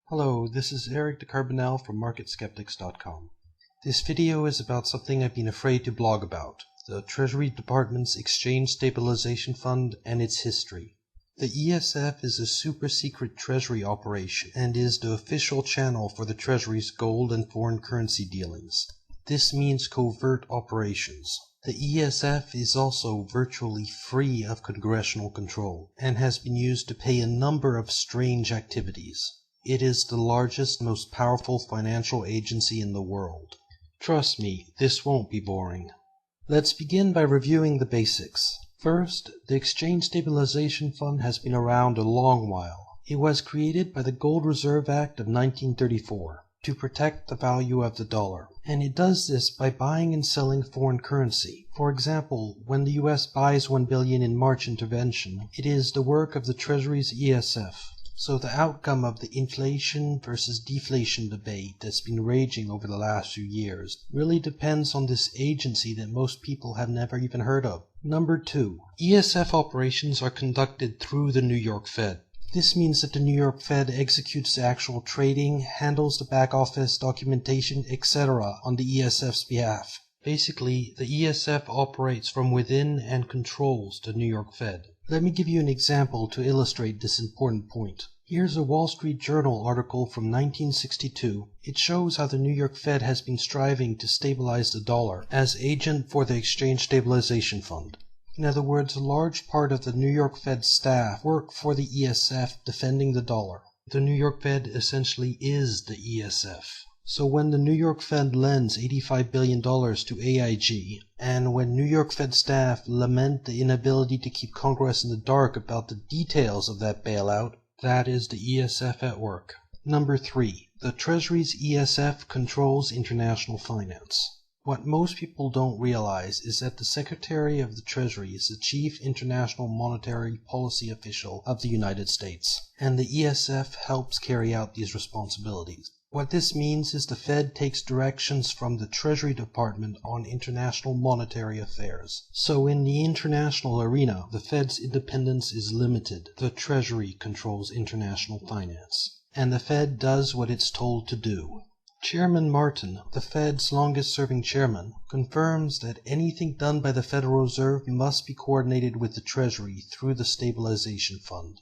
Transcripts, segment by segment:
Hello, this is Eric DeCarbonell from MarketSkeptics.com. This video is about something I've been afraid to blog about, the Treasury Department's Exchange Stabilization Fund and its history. The ESF is a super-secret Treasury operation and is the official channel for the Treasury's gold and foreign currency dealings. This means covert operations. The ESF is also virtually free of congressional control and has been used to pay a number of strange activities. It is the largest, most powerful financial agency in the world. Trust me, this won't be boring. Let's begin by reviewing the basics. First, the Exchange Stabilization Fund has been around a long while. It was created by the Gold Reserve Act of 1934 to protect the value of the dollar, and it does this by buying and selling foreign currency. For example, when the US buys $1 billion in March intervention, it is the work of the Treasury's ESF. So the outcome of the inflation versus deflation debate that's been raging over the last few years really depends on this agency that most people have never even heard of. Number 2. ESF operations are conducted through the New York Fed. This means that the New York Fed executes the actual trading, handles the back office documentation, etc. on the ESF's behalf. Basically, the ESF operates from within and controls the New York Fed. Let me give you an example to illustrate this important point. Here's a Wall Street Journal article from 1962. It shows how the New York Fed has been striving to stabilize the dollar as agent for the Exchange Stabilization Fund. In other words, a large part of the New York Fed staff work for the ESF defending the dollar. The New York Fed essentially is the ESF. So when the New York Fed lends $85 billion to AIG, and when New York Fed staff lament the inability to keep Congress in the dark about the details of that bailout, that is the ESF at work. Number 3. The Treasury's ESF controls international finance. What most people don't realize is that the Secretary of the Treasury is the Chief International Monetary Policy Official of the United States, and the ESF helps carry out these responsibilities. What this means is the Fed takes directions from the Treasury Department on international monetary affairs. So in the international arena, the Fed's independence is limited. The Treasury controls international finance, and the Fed does what it's told to do. Chairman Martin, the Fed's longest-serving chairman, confirms that anything done by the Federal Reserve must be coordinated with the Treasury through the Stabilization Fund.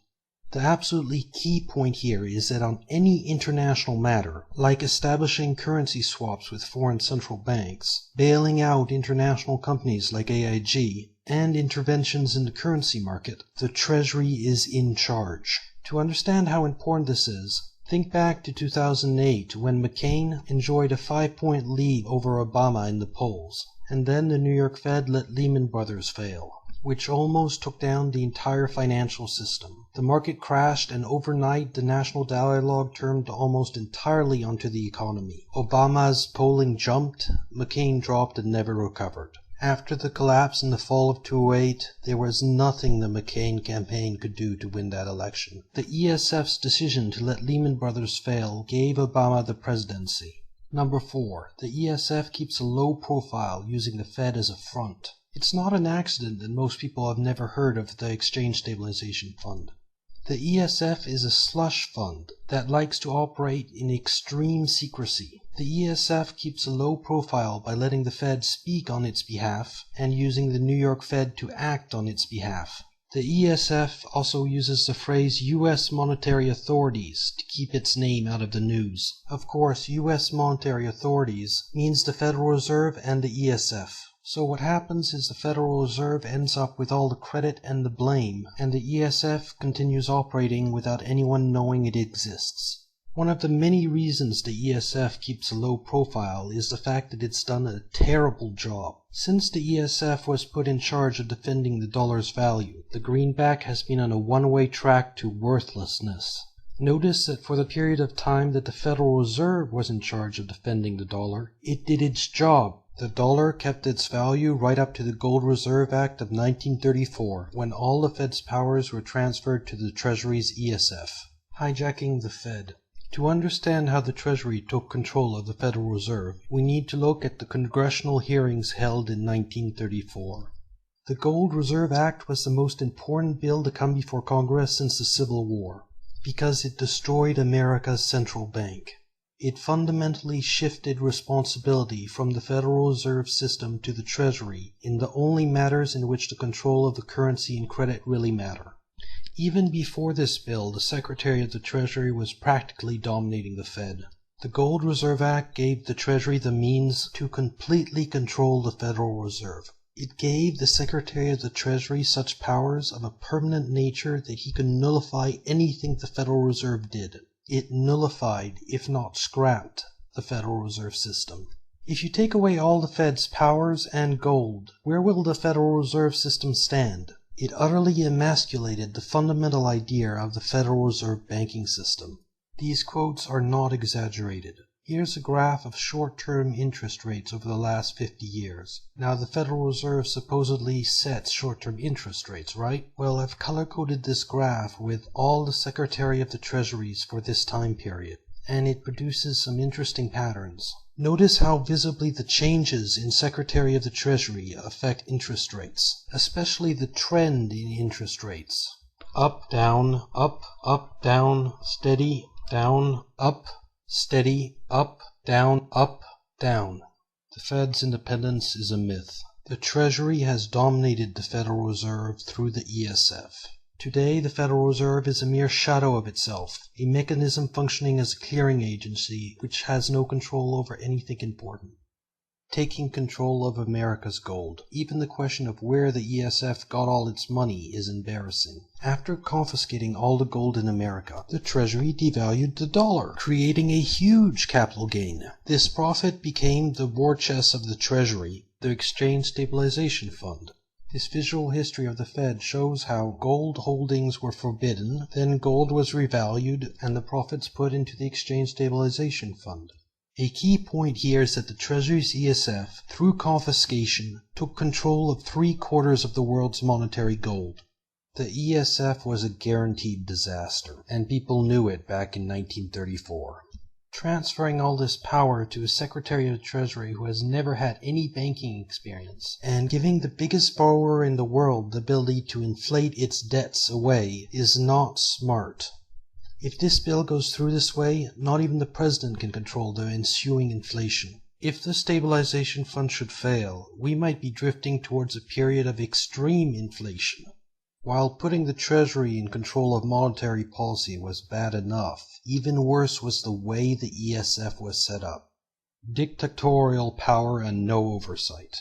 The absolutely key point here is that on any international matter, like establishing currency swaps with foreign central banks, bailing out international companies like AIG, and interventions in the currency market, the Treasury is in charge. To understand how important this is, think back to 2008 when McCain enjoyed a 5-point lead over Obama in the polls, and then the New York Fed let Lehman Brothers fail, which almost took down the entire financial system. The market crashed, and overnight the national dialogue turned almost entirely onto the economy. Obama's polling jumped, McCain dropped and never recovered. After the collapse in the fall of 2008, there was nothing the McCain campaign could do to win that election. The ESF's decision to let Lehman Brothers fail gave Obama the presidency. Number 4. The ESF keeps a low profile, using the Fed as a front. It's not an accident that most people have never heard of the Exchange Stabilization Fund. The ESF is a slush fund that likes to operate in extreme secrecy. The ESF keeps a low profile by letting the Fed speak on its behalf and using the New York Fed to act on its behalf. The ESF also uses the phrase U.S. monetary authorities to keep its name out of the news. Of course, U.S. monetary authorities means the Federal Reserve and the ESF. So what happens is the Federal Reserve ends up with all the credit and the blame, and the ESF continues operating without anyone knowing it exists. One of the many reasons the ESF keeps a low profile is the fact that it's done a terrible job. Since the ESF was put in charge of defending the dollar's value, the greenback has been on a one-way track to worthlessness. Notice that for the period of time that the Federal Reserve was in charge of defending the dollar, it did its job. The dollar kept its value right up to the Gold Reserve Act of 1934, when all the Fed's powers were transferred to the Treasury's ESF. Hijacking the Fed. To understand how the Treasury took control of the Federal Reserve, we need to look at the congressional hearings held in 1934. The Gold Reserve Act was the most important bill to come before Congress since the Civil War. Because it destroyed America's central bank. It fundamentally shifted responsibility from the Federal Reserve System to the Treasury in the only matters in which the control of the currency and credit really matter. Even before this bill, the Secretary of the Treasury was practically dominating the Fed. The Gold Reserve Act gave the Treasury the means to completely control the Federal Reserve. It gave the Secretary of the Treasury such powers of a permanent nature that he could nullify anything the Federal Reserve did. It nullified, if not scrapped, the Federal Reserve System. If you take away all the Fed's powers and gold, where will the Federal Reserve System stand? It utterly emasculated the fundamental idea of the Federal Reserve banking system. These quotes are not exaggerated. Here's a graph of short-term interest rates over the last 50 years. Now, the Federal Reserve supposedly sets short-term interest rates, right? Well, I've color-coded this graph with all the Secretary of the Treasuries for this time period, and it produces some interesting patterns. Notice how visibly the changes in Secretary of the Treasury affect interest rates, especially the trend in interest rates. Up, down, steady, down, up, steady, up, down, up, down. The Fed's independence is a myth. The Treasury has dominated the Federal Reserve through the ESF. Today, the Federal Reserve is a mere shadow of itself, a mechanism functioning as a clearing agency which has no control over anything important. Taking control of America's gold. Even the question of where the ESF got all its money is embarrassing. After confiscating all the gold in America, the Treasury devalued the dollar, creating a huge capital gain. This profit became the war chest of the Treasury, the Exchange Stabilization Fund. This visual history of the Fed shows how gold holdings were forbidden, then gold was revalued, and the profits put into the Exchange Stabilization Fund. A key point here is that the Treasury's ESF, through confiscation, took control of 3/4 of the world's monetary gold. The ESF was a guaranteed disaster, and people knew it back in 1934. Transferring all this power to a Secretary of the Treasury who has never had any banking experience, and giving the biggest borrower in the world the ability to inflate its debts away, is not smart. If this bill goes through this way, not even the President can control the ensuing inflation. If the Stabilization Fund should fail, we might be drifting towards a period of extreme inflation. While putting the Treasury in control of monetary policy was bad enough, even worse was the way the ESF was set up. Dictatorial power and no oversight.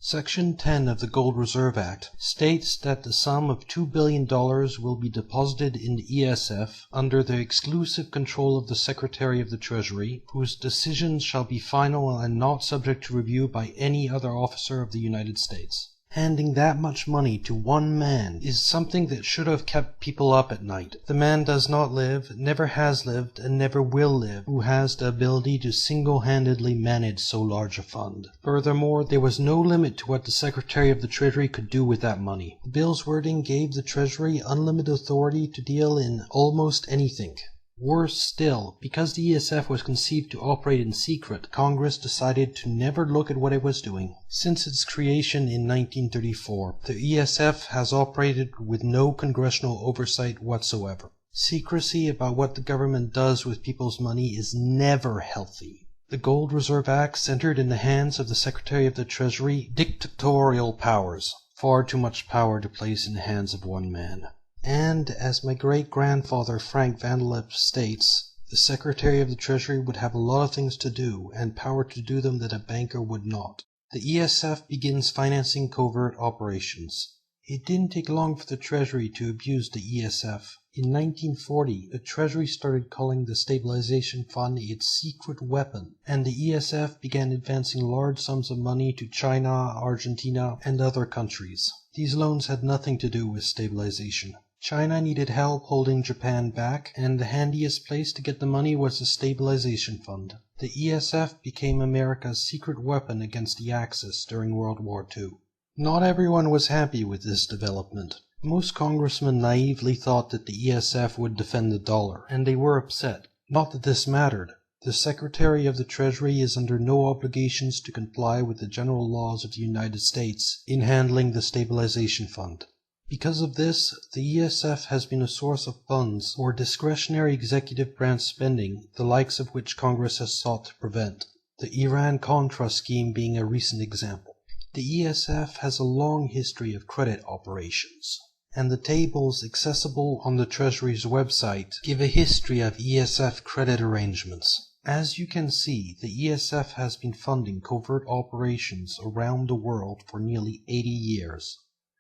Section 10 of the Gold Reserve Act states that the sum of $2 billion will be deposited in the ESF under the exclusive control of the Secretary of the Treasury, whose decisions shall be final and not subject to review by any other officer of the United States. Handing that much money to one man is something that should have kept people up at night. The man does not live, never has lived, and never will live, who has the ability to single-handedly manage so large a fund. Furthermore, there was no limit to what the Secretary of the Treasury could do with that money. The bill's wording gave the Treasury unlimited authority to deal in almost anything. Worse still, because the ESF was conceived to operate in secret, Congress decided to never look at what it was doing. Since its creation in 1934, the ESF has operated with no congressional oversight whatsoever. Secrecy about what the government does with people's money is never healthy. The Gold Reserve Act centered in the hands of the Secretary of the Treasury dictatorial powers, far too much power to place in the hands of one man. And, as my great-grandfather Frank Vanderlip states, the Secretary of the Treasury would have a lot of things to do, and power to do them that a banker would not. The ESF begins financing covert operations. It didn't take long for the Treasury to abuse the ESF. In 1940, the Treasury started calling the Stabilization Fund its secret weapon, and the ESF began advancing large sums of money to China, Argentina, and other countries. These loans had nothing to do with stabilization. China needed help holding Japan back, and the handiest place to get the money was the Stabilization Fund. The ESF became America's secret weapon against the Axis during World War II. Not everyone was happy with this development. Most congressmen naively thought that the ESF would defend the dollar, and they were upset. Not that this mattered. The Secretary of the Treasury is under no obligations to comply with the general laws of the United States in handling the Stabilization Fund. Because of this, the ESF has been a source of funds for discretionary executive branch spending, the likes of which Congress has sought to prevent, the Iran-Contra scheme being a recent example. The ESF has a long history of credit operations, and the tables accessible on the Treasury's website give a history of ESF credit arrangements. As you can see, the ESF has been funding covert operations around the world for nearly 80 years.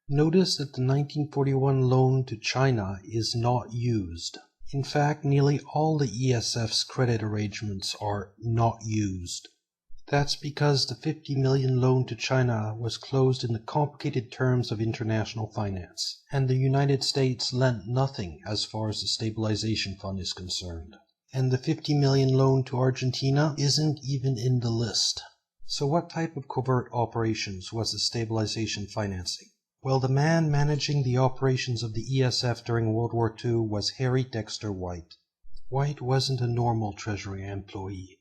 Notice that the 1941 loan to China is not used. In fact, nearly all the ESF's credit arrangements are not used. That's because the $50 million loan to China was closed in the complicated terms of international finance, and the United States lent nothing as far as the Stabilization Fund is concerned. And the $50 million loan to Argentina isn't even in the list. So what type of covert operations was the stabilization financing? Well, the man managing the operations of the ESF during World War II was Harry Dexter White. White wasn't a normal Treasury employee.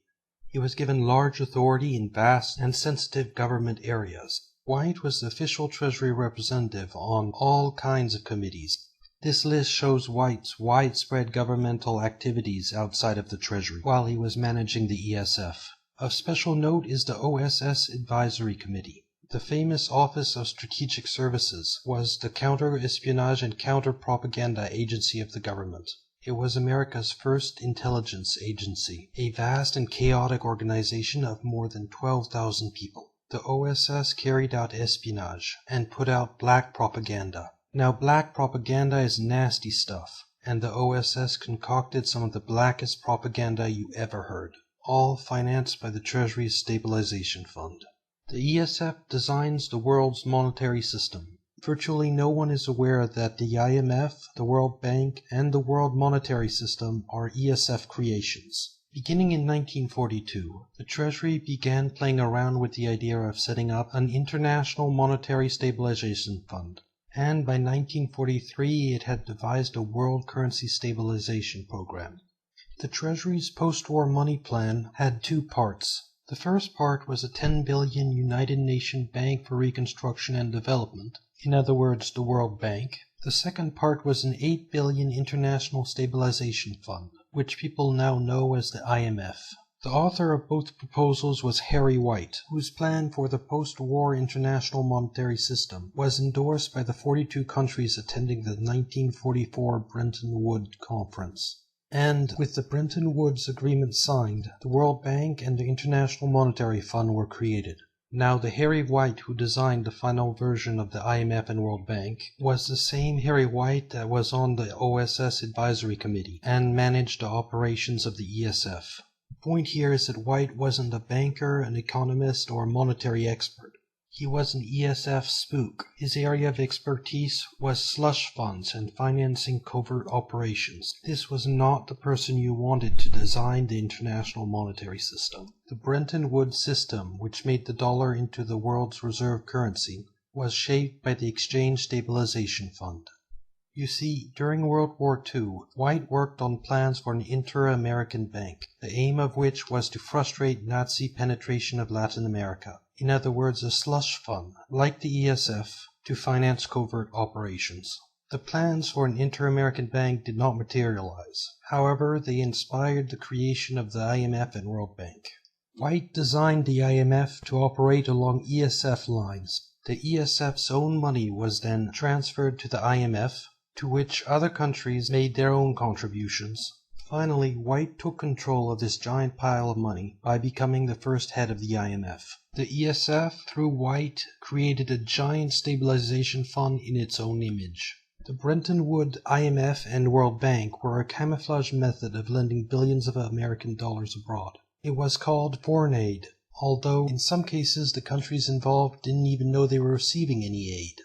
He was given large authority in vast and sensitive government areas. White was the official Treasury representative on all kinds of committees. This list shows White's widespread governmental activities outside of the Treasury while he was managing the ESF. Of special note is the OSS Advisory Committee. The famous Office of Strategic Services was the counter-espionage and counter-propaganda agency of the government. It was America's first intelligence agency, a vast and chaotic organization of more than 12,000 people. The OSS carried out espionage and put out black propaganda. Now, black propaganda is nasty stuff, and the OSS concocted some of the blackest propaganda you ever heard, all financed by the Treasury's Stabilization Fund. The ESF designs the world's monetary system. Virtually no one is aware that the IMF, the World Bank, and the World Monetary System are ESF creations. Beginning in 1942, the Treasury began playing around with the idea of setting up an International Monetary Stabilization Fund, and by 1943 it had devised a World Currency Stabilization Program. The Treasury's post-war money plan had two parts. The first part was a $10 billion United Nations Bank for Reconstruction and Development, in other words, the World Bank. The second part was an $8 billion International Stabilization Fund, which people now know as the IMF. The author of both proposals was Harry White, whose plan for the post-war international monetary system was endorsed by the 42 countries attending the 1944 Bretton Woods Conference. And with the Bretton Woods Agreement signed, the World Bank and the International Monetary Fund were created. Now, the Harry White who designed the final version of the IMF and World Bank was the same Harry White that was on the OSS Advisory Committee and managed the operations of the ESF. The point here is that White wasn't a banker, an economist, or a monetary expert. He was an ESF spook. His area of expertise was slush funds and financing covert operations. This was not the person you wanted to design the international monetary system. The Bretton Woods system, which made the dollar into the world's reserve currency, was shaped by the Exchange Stabilization Fund. You see, during World War II, White worked on plans for an inter-American bank, the aim of which was to frustrate Nazi penetration of Latin America. In other words, a slush fund, like the ESF, to finance covert operations. The plans for an inter-American bank did not materialize. However, they inspired the creation of the IMF and World Bank. White designed the IMF to operate along ESF lines. The ESF's own money was then transferred to the IMF, to which other countries made their own contributions. Finally, White took control of this giant pile of money by becoming the first head of the IMF. The ESF, through White, created a giant stabilization fund in its own image. The Bretton Woods IMF and World Bank were a camouflage method of lending billions of American dollars abroad. It was called foreign aid, although in some cases the countries involved didn't even know they were receiving any aid.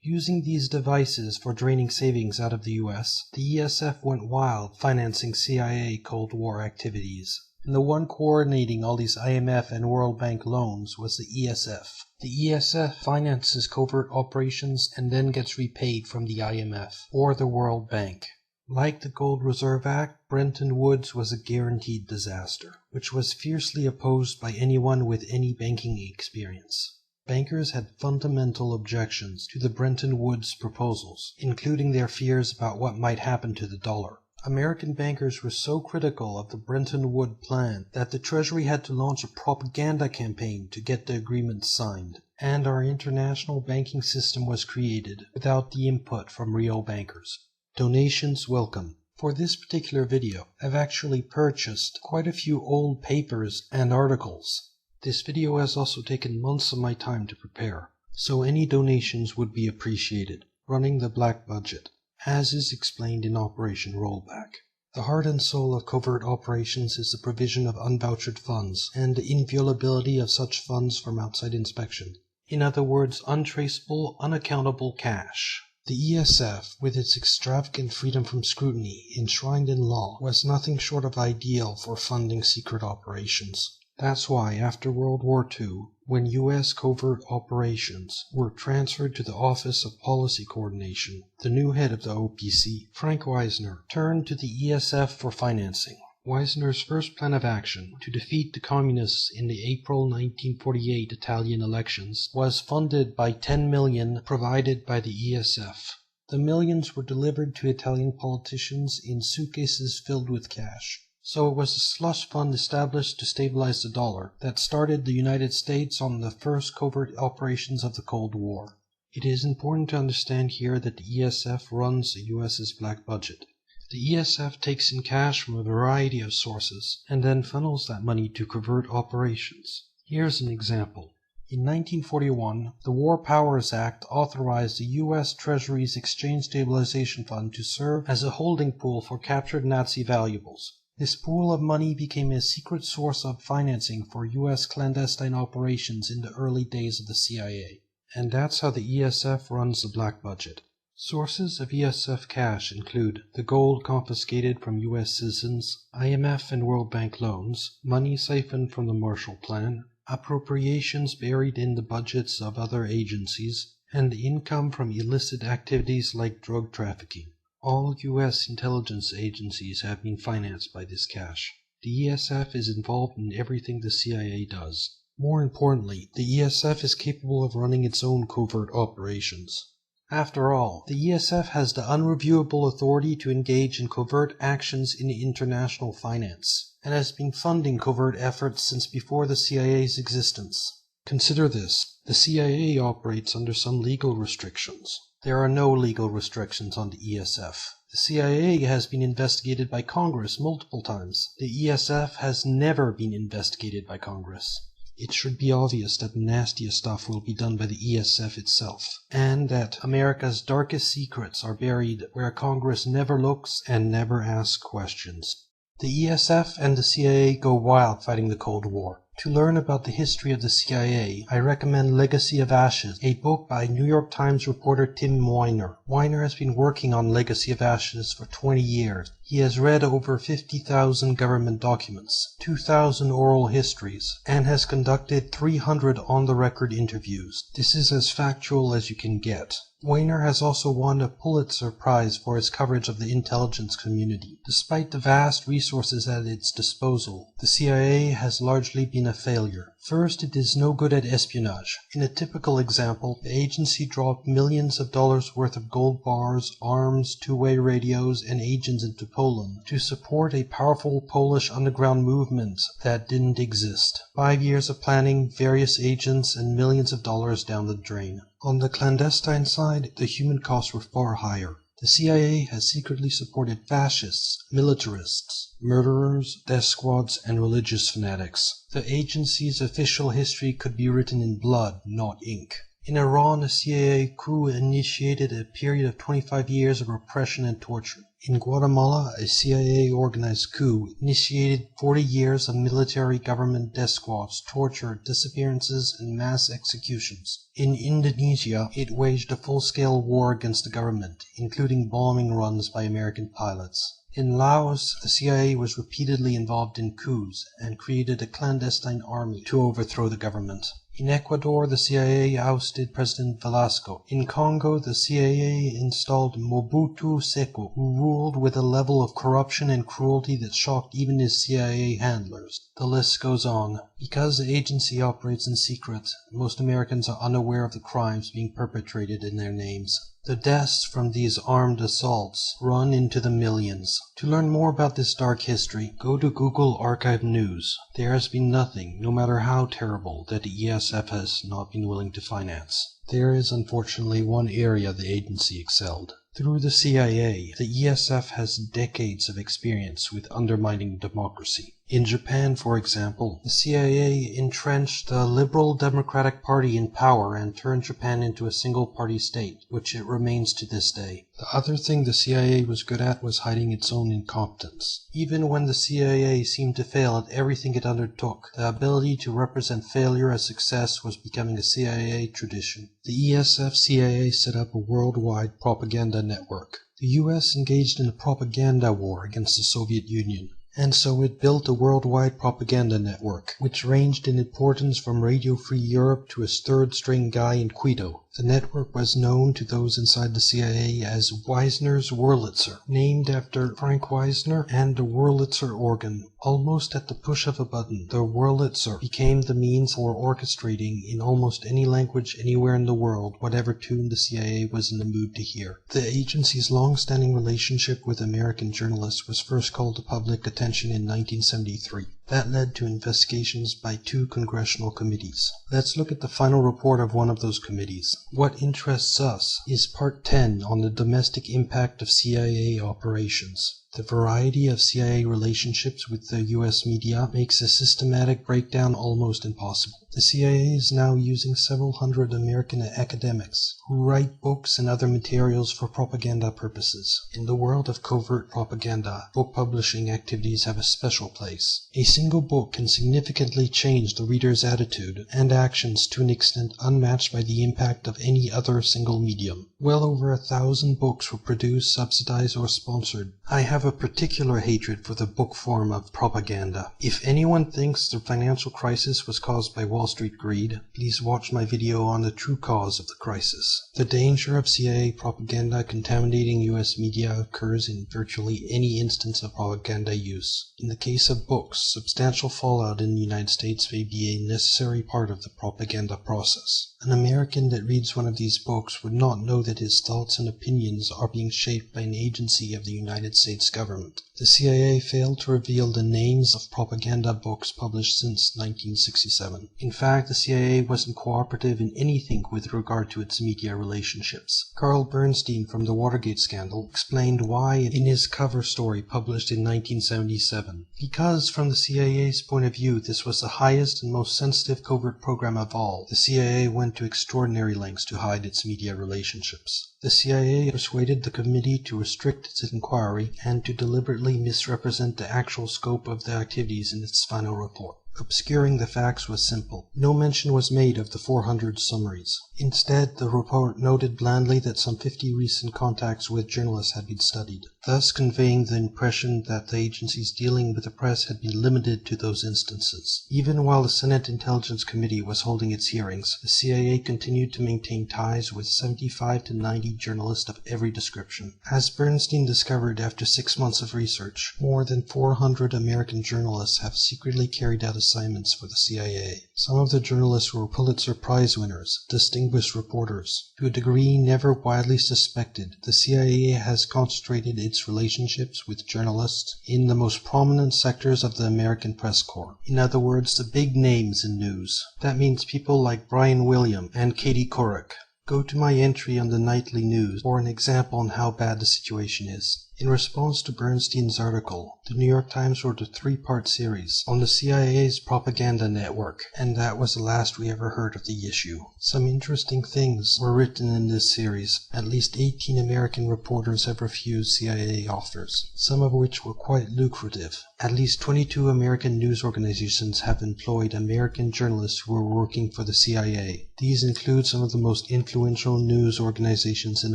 Using these devices for draining savings out of the US, the ESF went wild financing CIA Cold War activities. And the one coordinating all these IMF and World Bank loans was the ESF. The ESF finances covert operations and then gets repaid from the IMF or the World Bank. Like the Gold Reserve Act, Bretton Woods was a guaranteed disaster, which was fiercely opposed by anyone with any banking experience. Bankers had fundamental objections to the Bretton Woods proposals, including their fears about what might happen to the dollar. American bankers were so critical of the Bretton Woods plan that the Treasury had to launch a propaganda campaign to get the agreement signed, and our international banking system was created without the input from real bankers. Donations welcome. For this particular video, I've actually purchased quite a few old papers and articles. This video has also taken months of my time to prepare, so any donations would be appreciated. Running the black budget, as is explained in Operation Rollback. The heart and soul of covert operations is the provision of unvouchered funds and the inviolability of such funds from outside inspection. In other words, untraceable, unaccountable cash. The ESF, with its extravagant freedom from scrutiny enshrined in law, was nothing short of ideal for funding secret operations. That's why, after World War II, when U.S. covert operations were transferred to the Office of Policy Coordination, the new head of the OPC, Frank Wisner, turned to the ESF for financing. Wisner's first plan of action, to defeat the Communists in the April 1948 Italian elections, was funded by $10 million provided by the ESF. The millions were delivered to Italian politicians in suitcases filled with cash. So it was a slush fund established to stabilize the dollar that started the United States on the first covert operations of the Cold War. It is important to understand here that the ESF runs the US's black budget. The ESF takes in cash from a variety of sources and then funnels that money to covert operations. Here's an example. In 1941, the War Powers Act authorized the U.S. Treasury's Exchange Stabilization Fund to serve as a holding pool for captured Nazi valuables. This pool of money became a secret source of financing for U.S. clandestine operations in the early days of the CIA. And that's how the ESF runs the black budget. Sources of ESF cash include the gold confiscated from U.S. citizens, IMF and World Bank loans, money siphoned from the Marshall Plan, appropriations buried in the budgets of other agencies, and the income from illicit activities like drug trafficking. All U.S. intelligence agencies have been financed by this cash. The ESF is involved in everything the CIA does. More importantly, the ESF is capable of running its own covert operations. After all, the ESF has the unreviewable authority to engage in covert actions in international finance, and has been funding covert efforts since before the CIA's existence. Consider this: the CIA operates under some legal restrictions. There are no legal restrictions on the ESF. The CIA has been investigated by Congress multiple times. The ESF has never been investigated by Congress. It should be obvious that the nastiest stuff will be done by the ESF itself, and that America's darkest secrets are buried where Congress never looks and never asks questions. The ESF and the CIA go wild fighting the Cold War. To learn about the history of the CIA, I recommend Legacy of Ashes, a book by New York Times reporter Tim Weiner. Weiner has been working on Legacy of Ashes for 20 years. He has read over 50,000 government documents, 2,000 oral histories, and has conducted 300 on-the-record interviews. This is as factual as you can get. Weiner has also won a Pulitzer Prize for his coverage of the intelligence community. Despite the vast resources at its disposal, the CIA has largely been a failure. First, it is no good at espionage. In a typical example, the agency dropped millions of dollars worth of gold bars, arms, two-way radios, and agents into Poland to support a powerful Polish underground movement that didn't exist. 5 years of planning, various agents, and millions of dollars down the drain. On the clandestine side, the human costs were far higher. The CIA has secretly supported fascists, militarists, murderers, death squads, and religious fanatics. The agency's official history could be written in blood, not ink. In Iran, a CIA coup initiated a period of 25 years of repression and torture. In Guatemala, a CIA-organized coup initiated 40 years of military government death squads, torture, disappearances, and mass executions. In Indonesia, it waged a full-scale war against the government, including bombing runs by American pilots. In Laos, the CIA was repeatedly involved in coups and created a clandestine army to overthrow the government. In Ecuador, the CIA ousted President Velasco. In Congo, the CIA installed Mobutu Seko, who ruled with a level of corruption and cruelty that shocked even his CIA handlers. The list goes on. Because the agency operates in secret, most Americans are unaware of the crimes being perpetrated in their names. The deaths from these armed assaults run into the millions. To learn more about this dark history, go to Google Archive News. There has been nothing, no matter how terrible, that the ESF has not been willing to finance. There is unfortunately one area the agency excelled. Through the CIA, the ESF has decades of experience with undermining democracy. In Japan, for example, the CIA entrenched the Liberal Democratic Party in power and turned Japan into a single-party state, which it remains to this day. The other thing the CIA was good at was hiding its own incompetence. Even when the CIA seemed to fail at everything it undertook, the ability to represent failure as success was becoming a CIA tradition. The ESF-CIA set up a worldwide propaganda network. The US engaged in a propaganda war against the Soviet Union. And so it built a worldwide propaganda network, which ranged in importance from Radio Free Europe to a third-string guy in Quito. The network was known to those inside the CIA as Wisner's Wurlitzer, named after Frank Wisner and the Wurlitzer organ. Almost at the push of a button, the Wurlitzer became the means for orchestrating in almost any language anywhere in the world whatever tune the CIA was in the mood to hear. The agency's long-standing relationship with American journalists was first called to public attention in 1973. That led to investigations by 2 congressional committees. Let's look at the final report of one of those committees. What interests us is Part 10 on the domestic impact of CIA operations. The variety of CIA relationships with the US media makes a systematic breakdown almost impossible. The CIA is now using several hundred American academics who write books and other materials for propaganda purposes. In the world of covert propaganda, book publishing activities have a special place. A single book can significantly change the reader's attitude and actions to an extent unmatched by the impact of any other single medium. Well over 1,000 books were produced, subsidized, or sponsored. I have a particular hatred for the book form of propaganda. If anyone thinks the financial crisis was caused by Wall Street greed, please watch my video on the true cause of the crisis. The danger of CIA propaganda contaminating US media occurs in virtually any instance of propaganda use. In the case of books, substantial fallout in the United States may be a necessary part of the propaganda process. An American that reads one of these books would not know that his thoughts and opinions are being shaped by an agency of the United States government. The CIA failed to reveal the names of propaganda books published since 1967. In fact, the CIA wasn't cooperative in anything with regard to its media relationships. Carl Bernstein from the Watergate scandal explained why in his cover story published in 1977. Because from the CIA's point of view, this was the highest and most sensitive covert program of all, the CIA went to extraordinary lengths to hide its media relationships. The CIA persuaded the committee to restrict its inquiry and to deliberately misrepresent the actual scope of the activities in its final report. Obscuring the facts was simple. No mention was made of the 400 summaries. Instead, the report noted blandly that some 50 recent contacts with journalists had been studied, thus conveying the impression that the agency's dealing with the press had been limited to those instances. Even while the Senate Intelligence Committee was holding its hearings, the CIA continued to maintain ties with 75 to 90 journalists of every description. As Bernstein discovered after 6 months of research, more than 400 American journalists have secretly carried out assignments for the CIA. Some of the journalists were Pulitzer Prize winners, distinguished reporters. To a degree never widely suspected, the CIA has concentrated its relationships with journalists in the most prominent sectors of the American press corps. In other words, the big names in news. That means people like Brian Williams and Katie Couric. Go to my entry on the Nightly News for an example on how bad the situation is. In response to Bernstein's article, the New York Times wrote a 3-part series on the CIA's propaganda network, and that was the last we ever heard of the issue. Some interesting things were written in this series. At least 18 American reporters have refused CIA offers, some of which were quite lucrative. At least 22 American news organizations have employed American journalists who were working for the CIA. These include some of the most influential news organizations in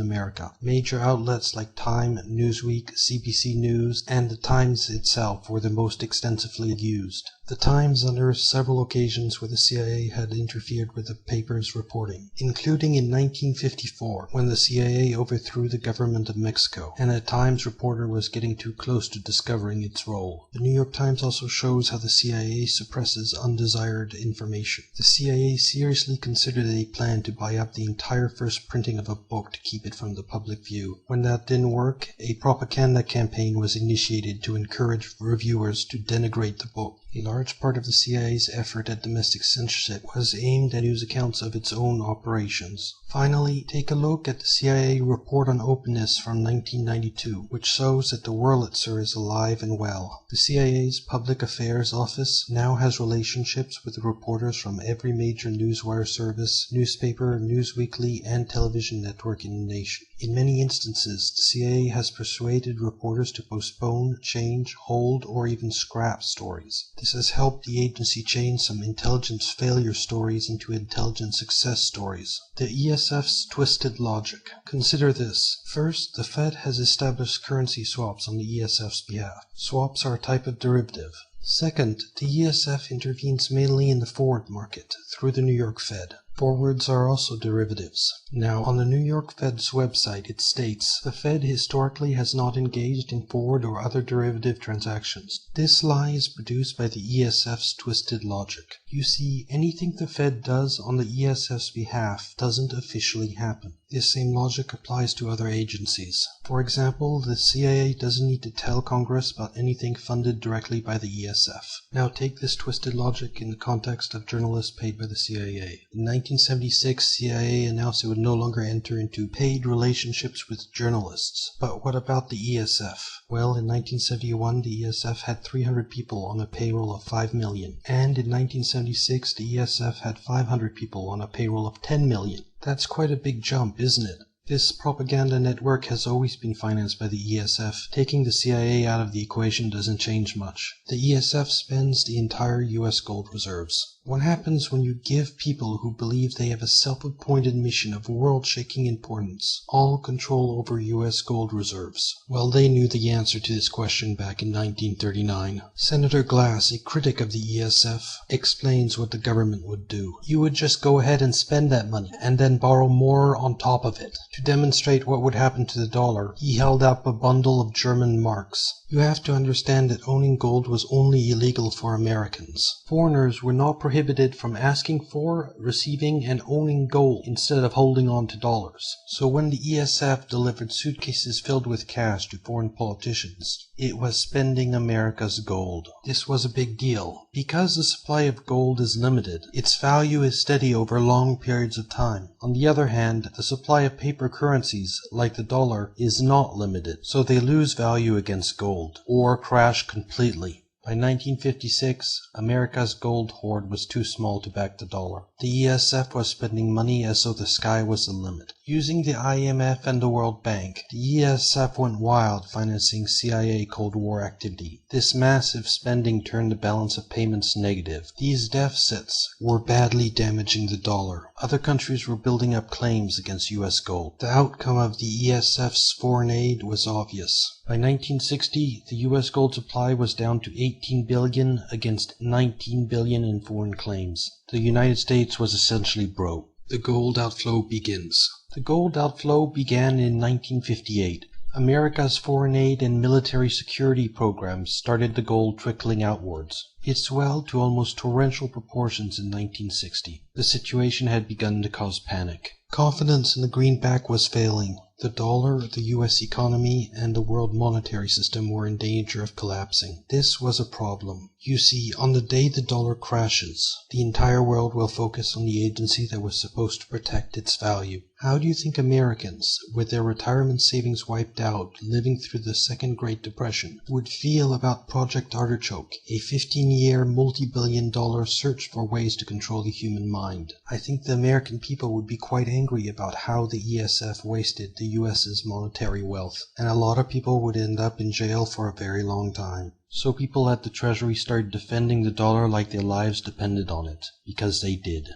America. Major outlets like Time, Newsweek, CBC News, and the Times itself were the most extensively used. The Times unearthed several occasions where the CIA had interfered with the paper's reporting, including in 1954 when the CIA overthrew the government of Mexico, and a Times reporter was getting too close to discovering its role. The New York Times also shows how the CIA suppresses undesired information. The CIA seriously considered a plan to buy up the entire first printing of a book to keep it from the public view. When that didn't work, a propaganda campaign was initiated to encourage reviewers to denigrate the book. A large part of the CIA's effort at domestic censorship was aimed at news accounts of its own operations. Finally, take a look at the CIA Report on Openness from 1992, which shows that the Wurlitzer is alive and well. The CIA's Public Affairs Office now has relationships with reporters from every major newswire service, newspaper, newsweekly, and television network in the nation. In many instances, the CIA has persuaded reporters to postpone, change, hold, or even scrap stories. This has helped the agency change some intelligence failure stories into intelligence success stories. The ESF's twisted logic. Consider this. First, the Fed has established currency swaps on the ESF's behalf. Swaps are a type of derivative. Second, the ESF intervenes mainly in the forward market through the New York Fed. Forwards are also derivatives. Now, on the New York Fed's website, it states, the Fed historically has not engaged in forward or other derivative transactions. This lie is produced by the ESF's twisted logic. You see, anything the Fed does on the ESF's behalf doesn't officially happen. This same logic applies to other agencies. For example, the CIA doesn't need to tell Congress about anything funded directly by the ESF. Now take this twisted logic in the context of journalists paid by the CIA. In 1976, CIA announced it would no longer enter into paid relationships with journalists. But what about the ESF? Well, in 1971, the ESF had 300 people on a payroll of 5 million. And in 1976, the ESF had 500 people on a payroll of 10 million. That's quite a big jump, isn't it? This propaganda network has always been financed by the ESF. Taking the CIA out of the equation doesn't change much. The ESF spends the entire US gold reserves. What happens when you give people who believe they have a self-appointed mission of world-shaking importance all control over US gold reserves? Well, they knew the answer to this question back in 1939. Senator Glass, a critic of the ESF, explains what the government would do. You would just go ahead and spend that money, and then borrow more on top of it. To demonstrate what would happen to the dollar, he held up a bundle of German marks. You have to understand that owning gold was only illegal for Americans. Foreigners were not prohibited from asking for, receiving, and owning gold instead of holding on to dollars. So when the ESF delivered suitcases filled with cash to foreign politicians, it was spending America's gold. This was a big deal. Because the supply of gold is limited, its value is steady over long periods of time. On the other hand, the supply of paper currencies, like the dollar, is not limited, so they lose value against gold, or crash completely. By 1956, America's gold hoard was too small to back the dollar. The ESF was spending money as though the sky was the limit. Using the IMF and the World Bank, the ESF went wild financing CIA Cold War activity. This massive spending turned the balance of payments negative. These deficits were badly damaging the dollar. Other countries were building up claims against US gold. The outcome of the ESF's foreign aid was obvious. By 1960, the US gold supply was down to 18 billion against 19 billion in foreign claims. The United States was essentially broke. The gold outflow begins. The gold outflow began in 1958. America's foreign aid and military security programs started the gold trickling outwards. It swelled to almost torrential proportions in 1960. The situation had begun to cause panic. Confidence in the greenback was failing. The dollar, the U.S. economy, and the world monetary system were in danger of collapsing. This was a problem. You see, on the day the dollar crashes, the entire world will focus on the agency that was supposed to protect its value. How do you think Americans, with their retirement savings wiped out, living through the Second Great Depression, would feel about Project Artichoke, a 15-year, multi-billion-dollar search for ways to control the human mind? I think the American people would be quite angry about how the ESF wasted the U.S.'s monetary wealth, and a lot of people would end up in jail for a very long time. So people at the Treasury started defending the dollar like their lives depended on it, because they did.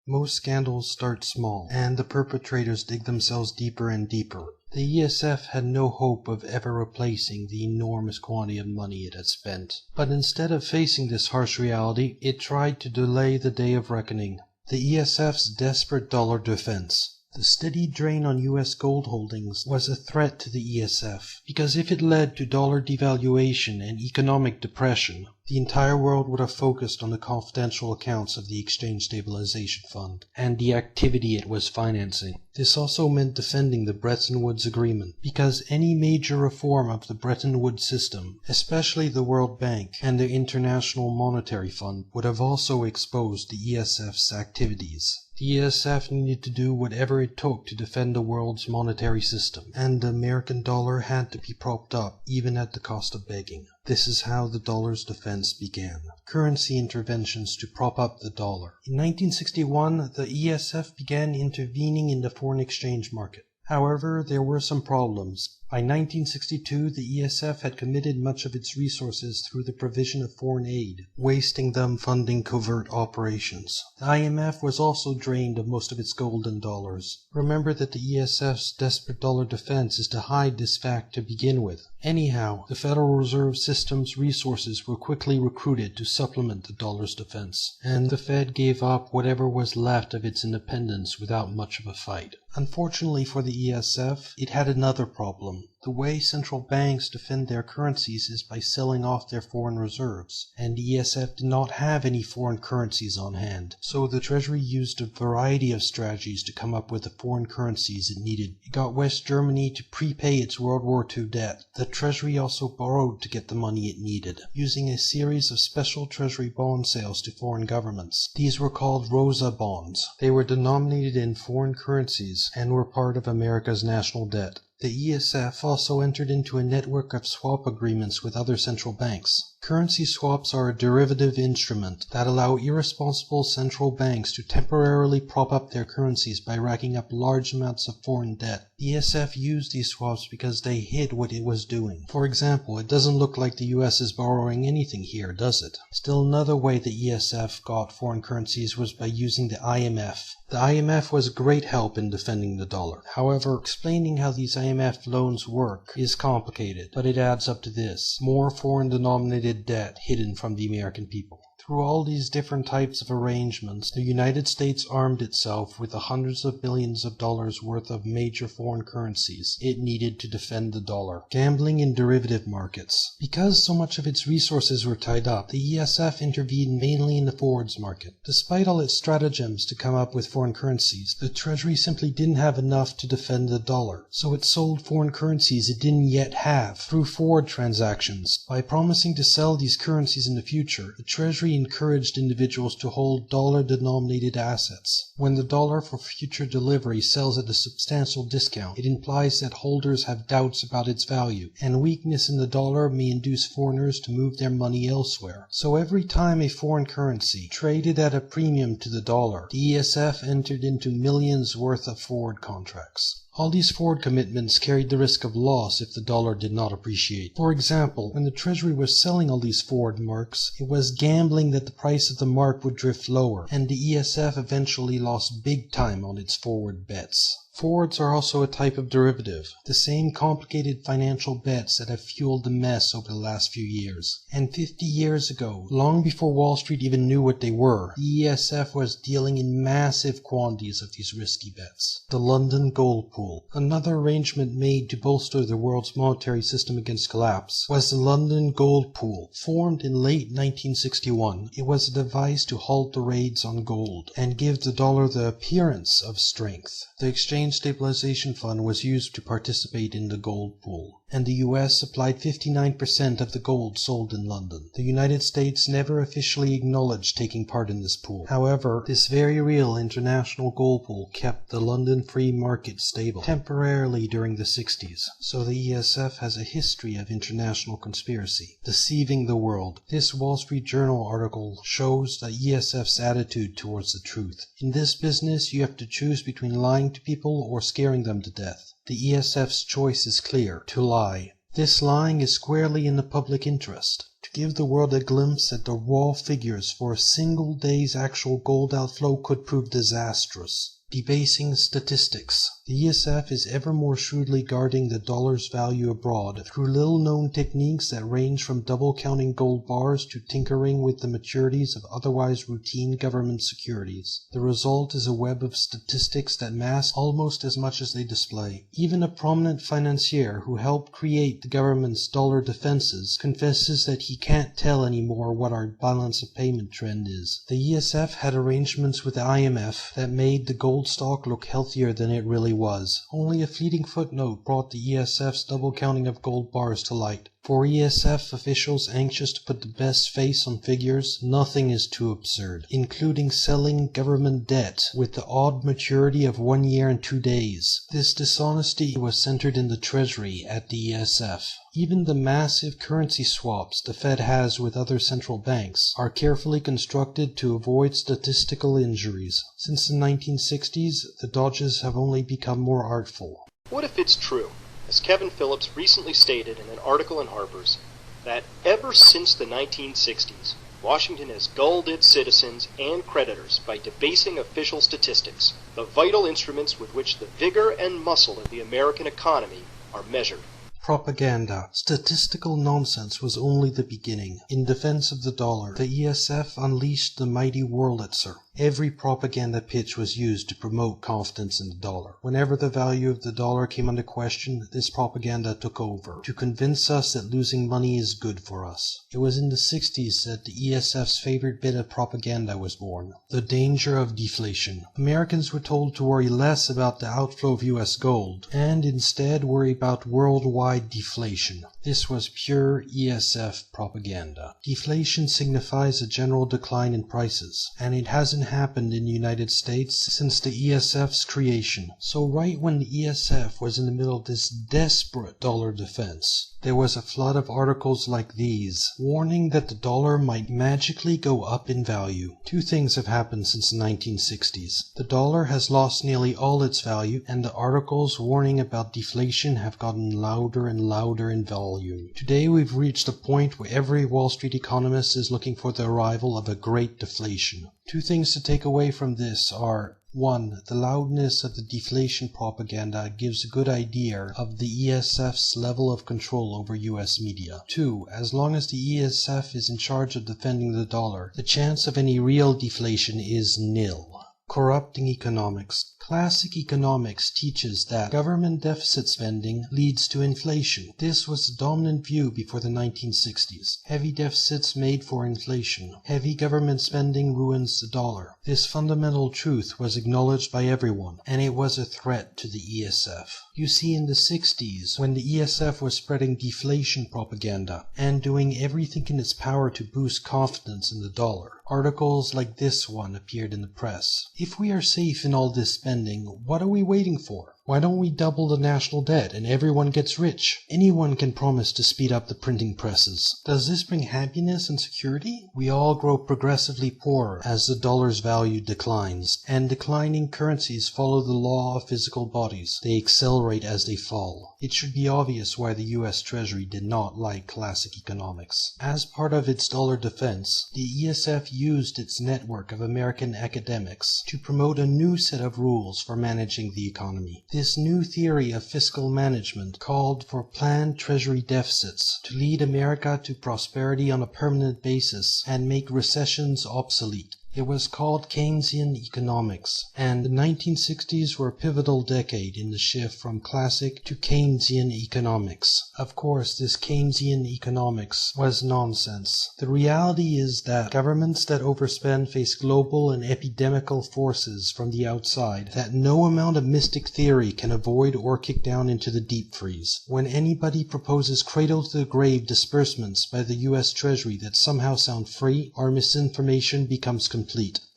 Most scandals start small, and the perpetrators dig themselves deeper and deeper. The ESF had no hope of ever replacing the enormous quantity of money it had spent. But instead of facing this harsh reality, it tried to delay the day of reckoning. The ESF's desperate dollar defense. The steady drain on U.S. gold holdings was a threat to the ESF, because if it led to dollar devaluation and economic depression, the entire world would have focused on the confidential accounts of the Exchange Stabilization Fund and the activity it was financing. This also meant defending the Bretton Woods Agreement, because any major reform of the Bretton Woods system, especially the World Bank and the International Monetary Fund, would have also exposed the ESF's activities. The ESF needed to do whatever it took to defend the world's monetary system, and the American dollar had to be propped up, even at the cost of begging. This is how the dollar's defense began. Currency interventions to prop up the dollar. In 1961, the ESF began intervening in the foreign exchange market. However, there were some problems. By 1962, the ESF had committed much of its resources through the provision of foreign aid, wasting them funding covert operations. The IMF was also drained of most of its gold and dollars. Remember that the ESF's desperate dollar defense is to hide this fact to begin with. Anyhow, the Federal Reserve System's resources were quickly recruited to supplement the dollar's defense, and the Fed gave up whatever was left of its independence without much of a fight. Unfortunately for the ESF, it had another problem. The way central banks defend their currencies is by selling off their foreign reserves, and the ESF did not have any foreign currencies on hand, so the Treasury used a variety of strategies to come up with the foreign currencies it needed. It got West Germany to prepay its World War II debt. The Treasury also borrowed to get the money it needed, using a series of special Treasury bond sales to foreign governments. These were called Rosa bonds. They were denominated in foreign currencies and were part of America's national debt. The ESF also entered into a network of swap agreements with other central banks. Currency swaps are a derivative instrument that allow irresponsible central banks to temporarily prop up their currencies by racking up large amounts of foreign debt. The ESF used these swaps because they hid what it was doing. For example, it doesn't look like the US is borrowing anything here, does it? Still another way the ESF got foreign currencies was by using the IMF. The IMF was great help in defending the dollar. However, explaining how these IMF loans work is complicated, but it adds up to this: more foreign-denominated debt hidden from the American people. Through all these different types of arrangements, the United States armed itself with the hundreds of billions of dollars worth of major foreign currencies it needed to defend the dollar. Gambling in derivative markets. Because so much of its resources were tied up, the ESF intervened mainly in the forwards market. Despite all its stratagems to come up with foreign currencies, the Treasury simply didn't have enough to defend the dollar, so it sold foreign currencies it didn't yet have through forward transactions. By promising to sell these currencies in the future, the Treasury encouraged individuals to hold dollar-denominated assets. When the dollar for future delivery sells at a substantial discount, it implies that holders have doubts about its value, and weakness in the dollar may induce foreigners to move their money elsewhere. So every time a foreign currency traded at a premium to the dollar, the ESF entered into millions worth of forward contracts. All these forward commitments carried the risk of loss if the dollar did not appreciate. For example, when the Treasury was selling all these forward marks, it was gambling that the price of the mark would drift lower, and the ESF eventually lost big time on its forward bets. Forwards are also a type of derivative, the same complicated financial bets that have fueled the mess over the last few years. And 50 years ago, long before Wall Street even knew what they were, the ESF was dealing in massive quantities of these risky bets. The London Gold Pool, another arrangement made to bolster the world's monetary system against collapse, was the London Gold Pool. Formed in late 1961, it was a device to halt the raids on gold and give the dollar the appearance of strength. The Exchange Stabilization Fund was used to participate in the gold pool, and the US supplied 59% of the gold sold in London. The United States never officially acknowledged taking part in this pool. However, this very real international gold pool kept the London free market stable, temporarily during the 60s. So the ESF has a history of international conspiracy, deceiving the world. This Wall Street Journal article shows the ESF's attitude towards the truth. In this business, you have to choose between lying to people or scaring them to death. The ESF's choice is clear: to lie. This lying is squarely in the public interest. To give the world a glimpse at the raw figures for a single day's actual gold outflow could prove disastrous. Debasing statistics. The ESF is ever more shrewdly guarding the dollar's value abroad through little-known techniques that range from double-counting gold bars to tinkering with the maturities of otherwise routine government securities. The result is a web of statistics that mask almost as much as they display. Even a prominent financier who helped create the government's dollar defenses confesses that he can't tell anymore what our balance of payment trend is. The ESF had arrangements with the IMF that made the gold stock look healthier than it really was. Only a fleeting footnote brought the ESF's double counting of gold bars to light. For ESF officials anxious to put the best face on figures, nothing is too absurd, including selling government debt with the odd maturity of 1 year and 2 days. This dishonesty was centered in the Treasury at the ESF. Even the massive currency swaps the Fed has with other central banks are carefully constructed to avoid statistical injuries. Since the 1960s, the dodges have only become more artful. What if it's true, as Kevin Phillips recently stated in an article in Harper's, that ever since the 1960s, Washington has gulled its citizens and creditors by debasing official statistics, the vital instruments with which the vigor and muscle of the American economy are measured. Propaganda. Statistical nonsense was only the beginning. In defense of the dollar, the ESF unleashed the mighty Wurlitzer. Every propaganda pitch was used to promote confidence in the dollar. Whenever the value of the dollar came under question, this propaganda took over, to convince us that losing money is good for us. It was in the 60s that the ESF's favorite bit of propaganda was born: the danger of deflation. Americans were told to worry less about the outflow of US gold, and instead worry about worldwide deflation. This was pure ESF propaganda. Deflation signifies a general decline in prices, and it hasn't happened in the United States since the ESF's creation. So right when the ESF was in the middle of this desperate dollar defense, there was a flood of articles like these, warning that the dollar might magically go up in value. Two things have happened since the 1960s. The dollar has lost nearly all its value, and the articles warning about deflation have gotten louder and louder in volume. Today we've reached a point where every Wall Street economist is looking for the arrival of a great deflation. Two things to take away from this are: 1. The loudness of the deflation propaganda gives a good idea of the ESF's level of control over US media. 2. As long as the ESF is in charge of defending the dollar, the chance of any real deflation is nil. Corrupting economics. Classic economics teaches that government deficit spending leads to inflation. This was the dominant view before the 1960s. Heavy deficits made for inflation. Heavy government spending ruins the dollar. This fundamental truth was acknowledged by everyone, and it was a threat to the ESF. You see, in the 60s, when the ESF was spreading deflation propaganda and doing everything in its power to boost confidence in the dollar, articles like this one appeared in the press. If we are safe in all this spending, what are we waiting for? Why don't we double the national debt and everyone gets rich? Anyone can promise to speed up the printing presses. Does this bring happiness and security? We all grow progressively poorer as the dollar's value declines, and declining currencies follow the law of physical bodies. They accelerate as they fall. It should be obvious why the US Treasury did not like classic economics. As part of its dollar defense, the ESF used its network of American academics to promote a new set of rules for managing the economy. This new theory of fiscal management called for planned treasury deficits to lead America to prosperity on a permanent basis and make recessions obsolete. It was called Keynesian economics, and the 1960s were a pivotal decade in the shift from classic to Keynesian economics. Of course, this Keynesian economics was nonsense. The reality is that governments that overspend face global and epidemical forces from the outside that no amount of mystic theory can avoid or kick down into the deep freeze. When anybody proposes cradle-to-the-grave disbursements by the US Treasury that somehow sound free, our misinformation becomes complete.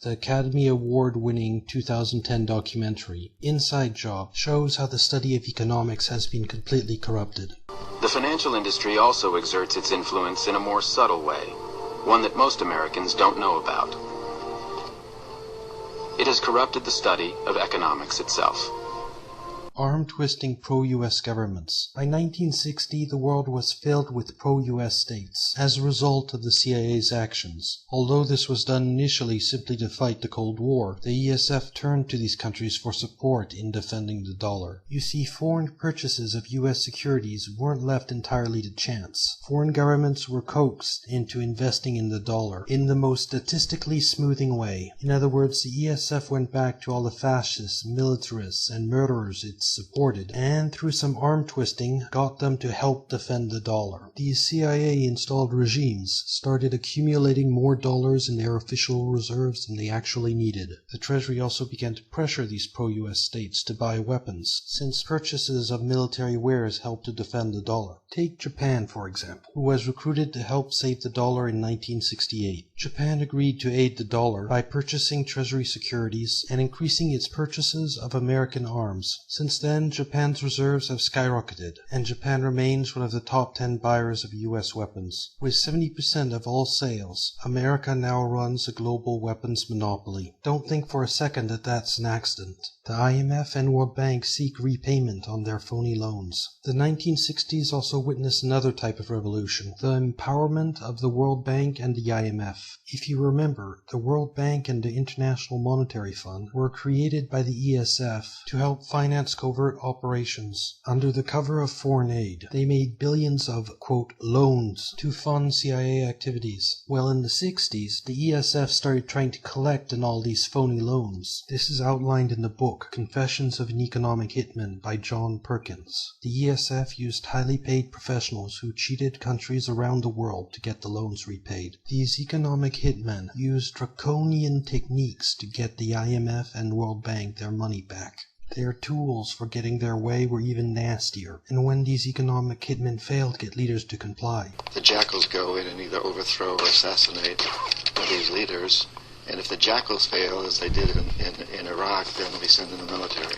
The Academy Award-winning 2010 documentary, Inside Job, shows how the study of economics has been completely corrupted. The financial industry also exerts its influence in a more subtle way, one that most Americans don't know about. It has corrupted the study of economics itself. arm-twisting pro-US governments. By 1960, the world was filled with pro-US states as a result of the CIA's actions. Although this was done initially simply to fight the Cold War, the ESF turned to these countries for support in defending the dollar. You see, foreign purchases of US securities weren't left entirely to chance. Foreign governments were coaxed into investing in the dollar in the most statistically smoothing way. In other words, the ESF went back to all the fascists, militarists, and murderers it supported, and through some arm twisting got them to help defend the dollar. These CIA-installed regimes started accumulating more dollars in their official reserves than they actually needed. The Treasury also began to pressure these pro-US states to buy weapons, since purchases of military wares helped to defend the dollar. Take Japan, for example, who was recruited to help save the dollar in 1968. Japan agreed to aid the dollar by purchasing Treasury securities and increasing its purchases of American arms. Since then, Japan's reserves have skyrocketed, and Japan remains one of the top 10 buyers of US weapons. With 70% of all sales, America now runs a global weapons monopoly. Don't think for a second that that's an accident. The IMF and World Bank seek repayment on their phony loans. The 1960s also witnessed another type of revolution, the empowerment of the World Bank and the IMF. If you remember, the World Bank and the International Monetary Fund were created by the ESF to help finance covert operations. Under the cover of foreign aid, they made billions of, quote, loans to fund CIA activities. Well, in the 60s, the ESF started trying to collect on all these phony loans. This is outlined in the book Confessions of an Economic Hitman by John Perkins. The ESF used highly paid professionals who cheated countries around the world to get the loans repaid. These economic hitmen used draconian techniques to get the IMF and World Bank their money back. Their tools for getting their way were even nastier, and when these economic hitmen failed to get leaders to comply, the jackals go in and either overthrow or assassinate these leaders, and if the jackals fail, as they did in Iraq, then they send in the military.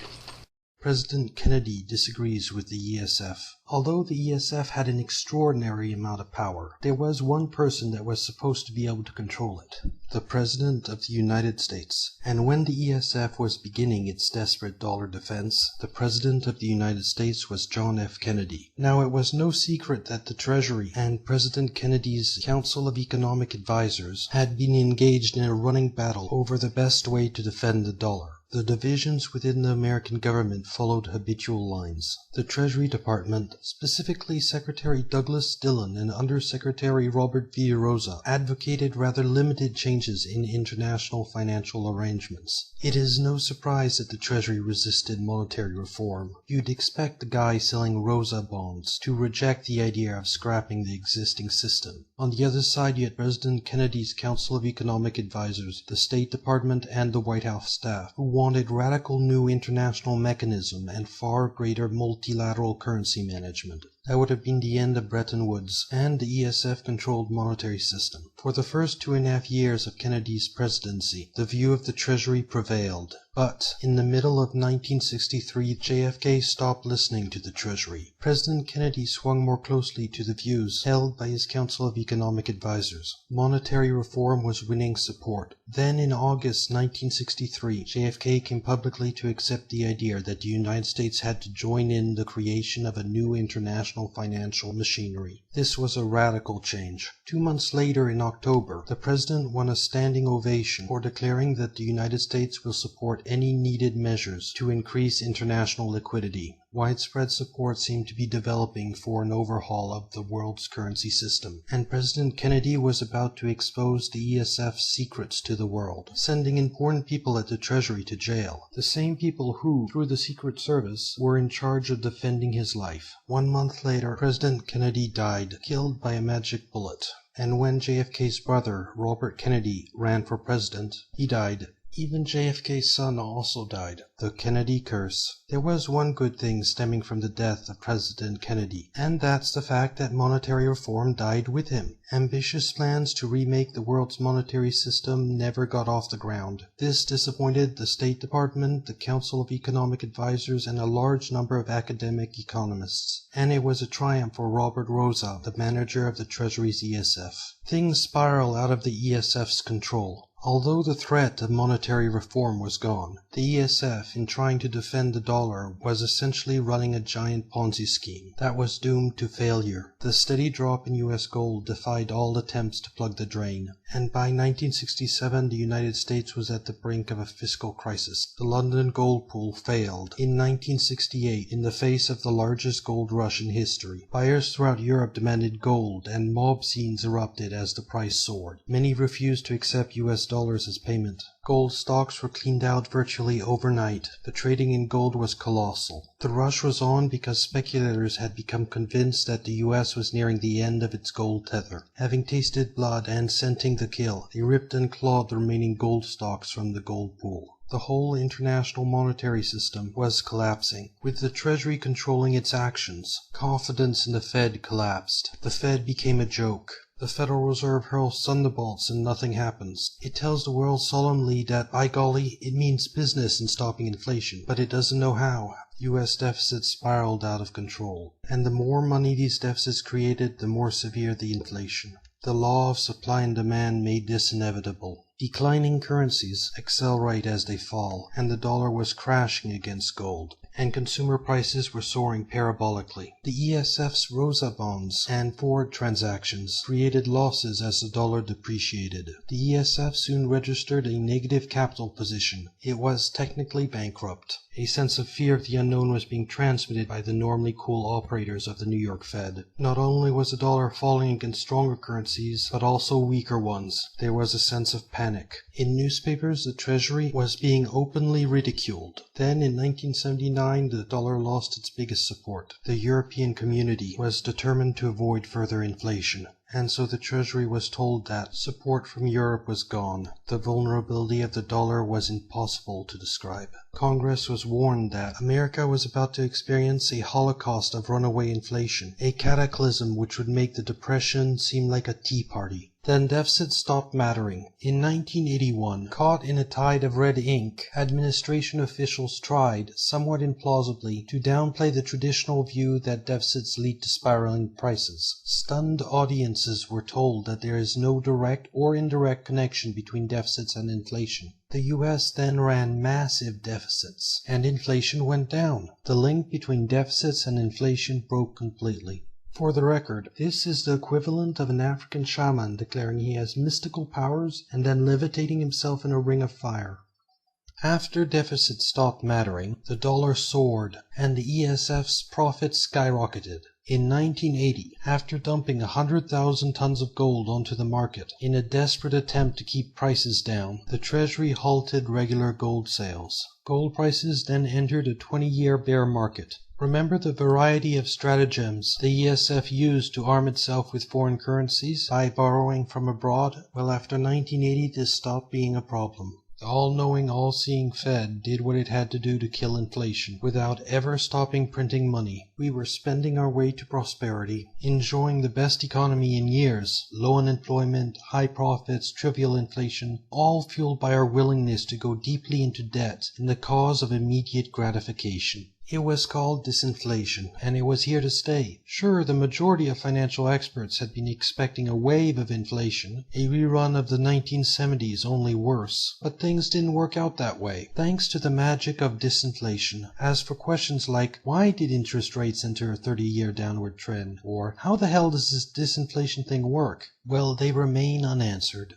President Kennedy disagrees with the ESF. Although the ESF had an extraordinary amount of power, there was one person that was supposed to be able to control it, the President of the United States. And when the ESF was beginning its desperate dollar defense, the President of the United States was John F. Kennedy. Now, it was no secret that the Treasury and President Kennedy's Council of Economic Advisors had been engaged in a running battle over the best way to defend the dollar. The divisions within the American government followed habitual lines. The Treasury Department, specifically Secretary Douglas Dillon and Undersecretary Robert V. Rosa, advocated rather limited changes in international financial arrangements. It is no surprise that the Treasury resisted monetary reform. You'd expect the guy selling Rosa bonds to reject the idea of scrapping the existing system. On the other side, you had President Kennedy's Council of Economic Advisors, the State Department, and the White House staff, who wanted radical new international mechanism and far greater multilateral currency management. That would have been the end of Bretton Woods and the ESF-controlled monetary system. For the first 2.5 years of Kennedy's presidency, the view of the Treasury prevailed. But in the middle of 1963, JFK stopped listening to the Treasury. President Kennedy swung more closely to the views held by his Council of Economic Advisors. Monetary reform was winning support. Then in August 1963, JFK came publicly to accept the idea that the United States had to join in the creation of a new international financial machinery. This was a radical change. 2 months later, in October, the President won a standing ovation for declaring that the United States will support any needed measures to increase international liquidity. Widespread support seemed to be developing for an overhaul of the world's currency system, and President Kennedy was about to expose the ESF's secrets to the world, sending important people at the Treasury to jail. The same people who, through the Secret Service, were in charge of defending his life. 1 month later, President Kennedy died, killed by a magic bullet. And when JFK's brother, Robert Kennedy, ran for president, he died. Even JFK's son also died. The Kennedy curse. There was one good thing stemming from the death of President Kennedy, and that's the fact that monetary reform died with him. Ambitious plans to remake the world's monetary system never got off the ground. This disappointed the State Department, the Council of Economic Advisors, and a large number of academic economists. And it was a triumph for Robert Rosa, the manager of the Treasury's ESF. Things spiral out of the ESF's control. Although the threat of monetary reform was gone, the ESF, in trying to defend the dollar, was essentially running a giant Ponzi scheme that was doomed to failure. The steady drop in US gold defied all attempts to plug the drain, and by 1967 the United States was at the brink of a fiscal crisis. The London gold pool failed in 1968 in the face of the largest gold rush in history. Buyers throughout Europe demanded gold, and mob scenes erupted as the price soared. Many refused to accept US dollars as payment. Gold stocks were cleaned out virtually overnight. The trading in gold was colossal. The rush was on because speculators had become convinced that the US was nearing the end of its gold tether. Having tasted blood and scenting the kill, they ripped and clawed the remaining gold stocks from the gold pool. The whole international monetary system was collapsing, with the Treasury controlling its actions. Confidence in the Fed collapsed. The Fed became a joke. The Federal Reserve hurls thunderbolts and nothing happens. It tells the world solemnly that, by golly, it means business in stopping inflation, but it doesn't know how. U.S. deficits spiraled out of control, and the more money these deficits created, the more severe the inflation. The law of supply and demand made this inevitable. Declining currencies accelerate as they fall, and the dollar was crashing against gold, and consumer prices were soaring parabolically. The ESF's Rosa bonds and forward transactions created losses as the dollar depreciated. The ESF soon registered a negative capital position. It was technically bankrupt. A sense of fear of the unknown was being transmitted by the normally cool operators of the New York Fed. Not only was the dollar falling against stronger currencies, but also weaker ones. There was a sense of panic. In newspapers, the Treasury was being openly ridiculed. Then, in 1979, the dollar lost its biggest support. The European community was determined to avoid further inflation, and so the Treasury was told that support from Europe was gone. The vulnerability of the dollar was impossible to describe. Congress was warned that America was about to experience a holocaust of runaway inflation, a cataclysm which would make the Depression seem like a tea party. Then deficits stopped mattering. In 1981, caught in a tide of red ink, administration officials tried, somewhat implausibly, to downplay the traditional view that deficits lead to spiraling prices. Stunned audiences were told that there is no direct or indirect connection between deficits and inflation. The U.S. then ran massive deficits, and inflation went down. The link between deficits and inflation broke completely. For the record, this is the equivalent of an African shaman declaring he has mystical powers and then levitating himself in a ring of fire. After deficits stopped mattering, the dollar soared, and the ESF's profits skyrocketed. In 1980, after dumping 100,000 tons of gold onto the market in a desperate attempt to keep prices down, the Treasury halted regular gold sales. Gold prices then entered a 20-year bear market. Remember the variety of stratagems the ESF used to arm itself with foreign currencies by borrowing from abroad? Well, after 1980, this stopped being a problem. The all-knowing, all-seeing Fed did what it had to do to kill inflation, without ever stopping printing money. We were spending our way to prosperity, enjoying the best economy in years, low unemployment, high profits, trivial inflation, all fueled by our willingness to go deeply into debt in the cause of immediate gratification. It was called disinflation, and it was here to stay. Sure, the majority of financial experts had been expecting a wave of inflation, a rerun of the 1970s, only worse. But things didn't work out that way, thanks to the magic of disinflation. As for questions like, why did interest rates enter a 30-year downward trend? Or, how the hell does this disinflation thing work? Well, they remain unanswered.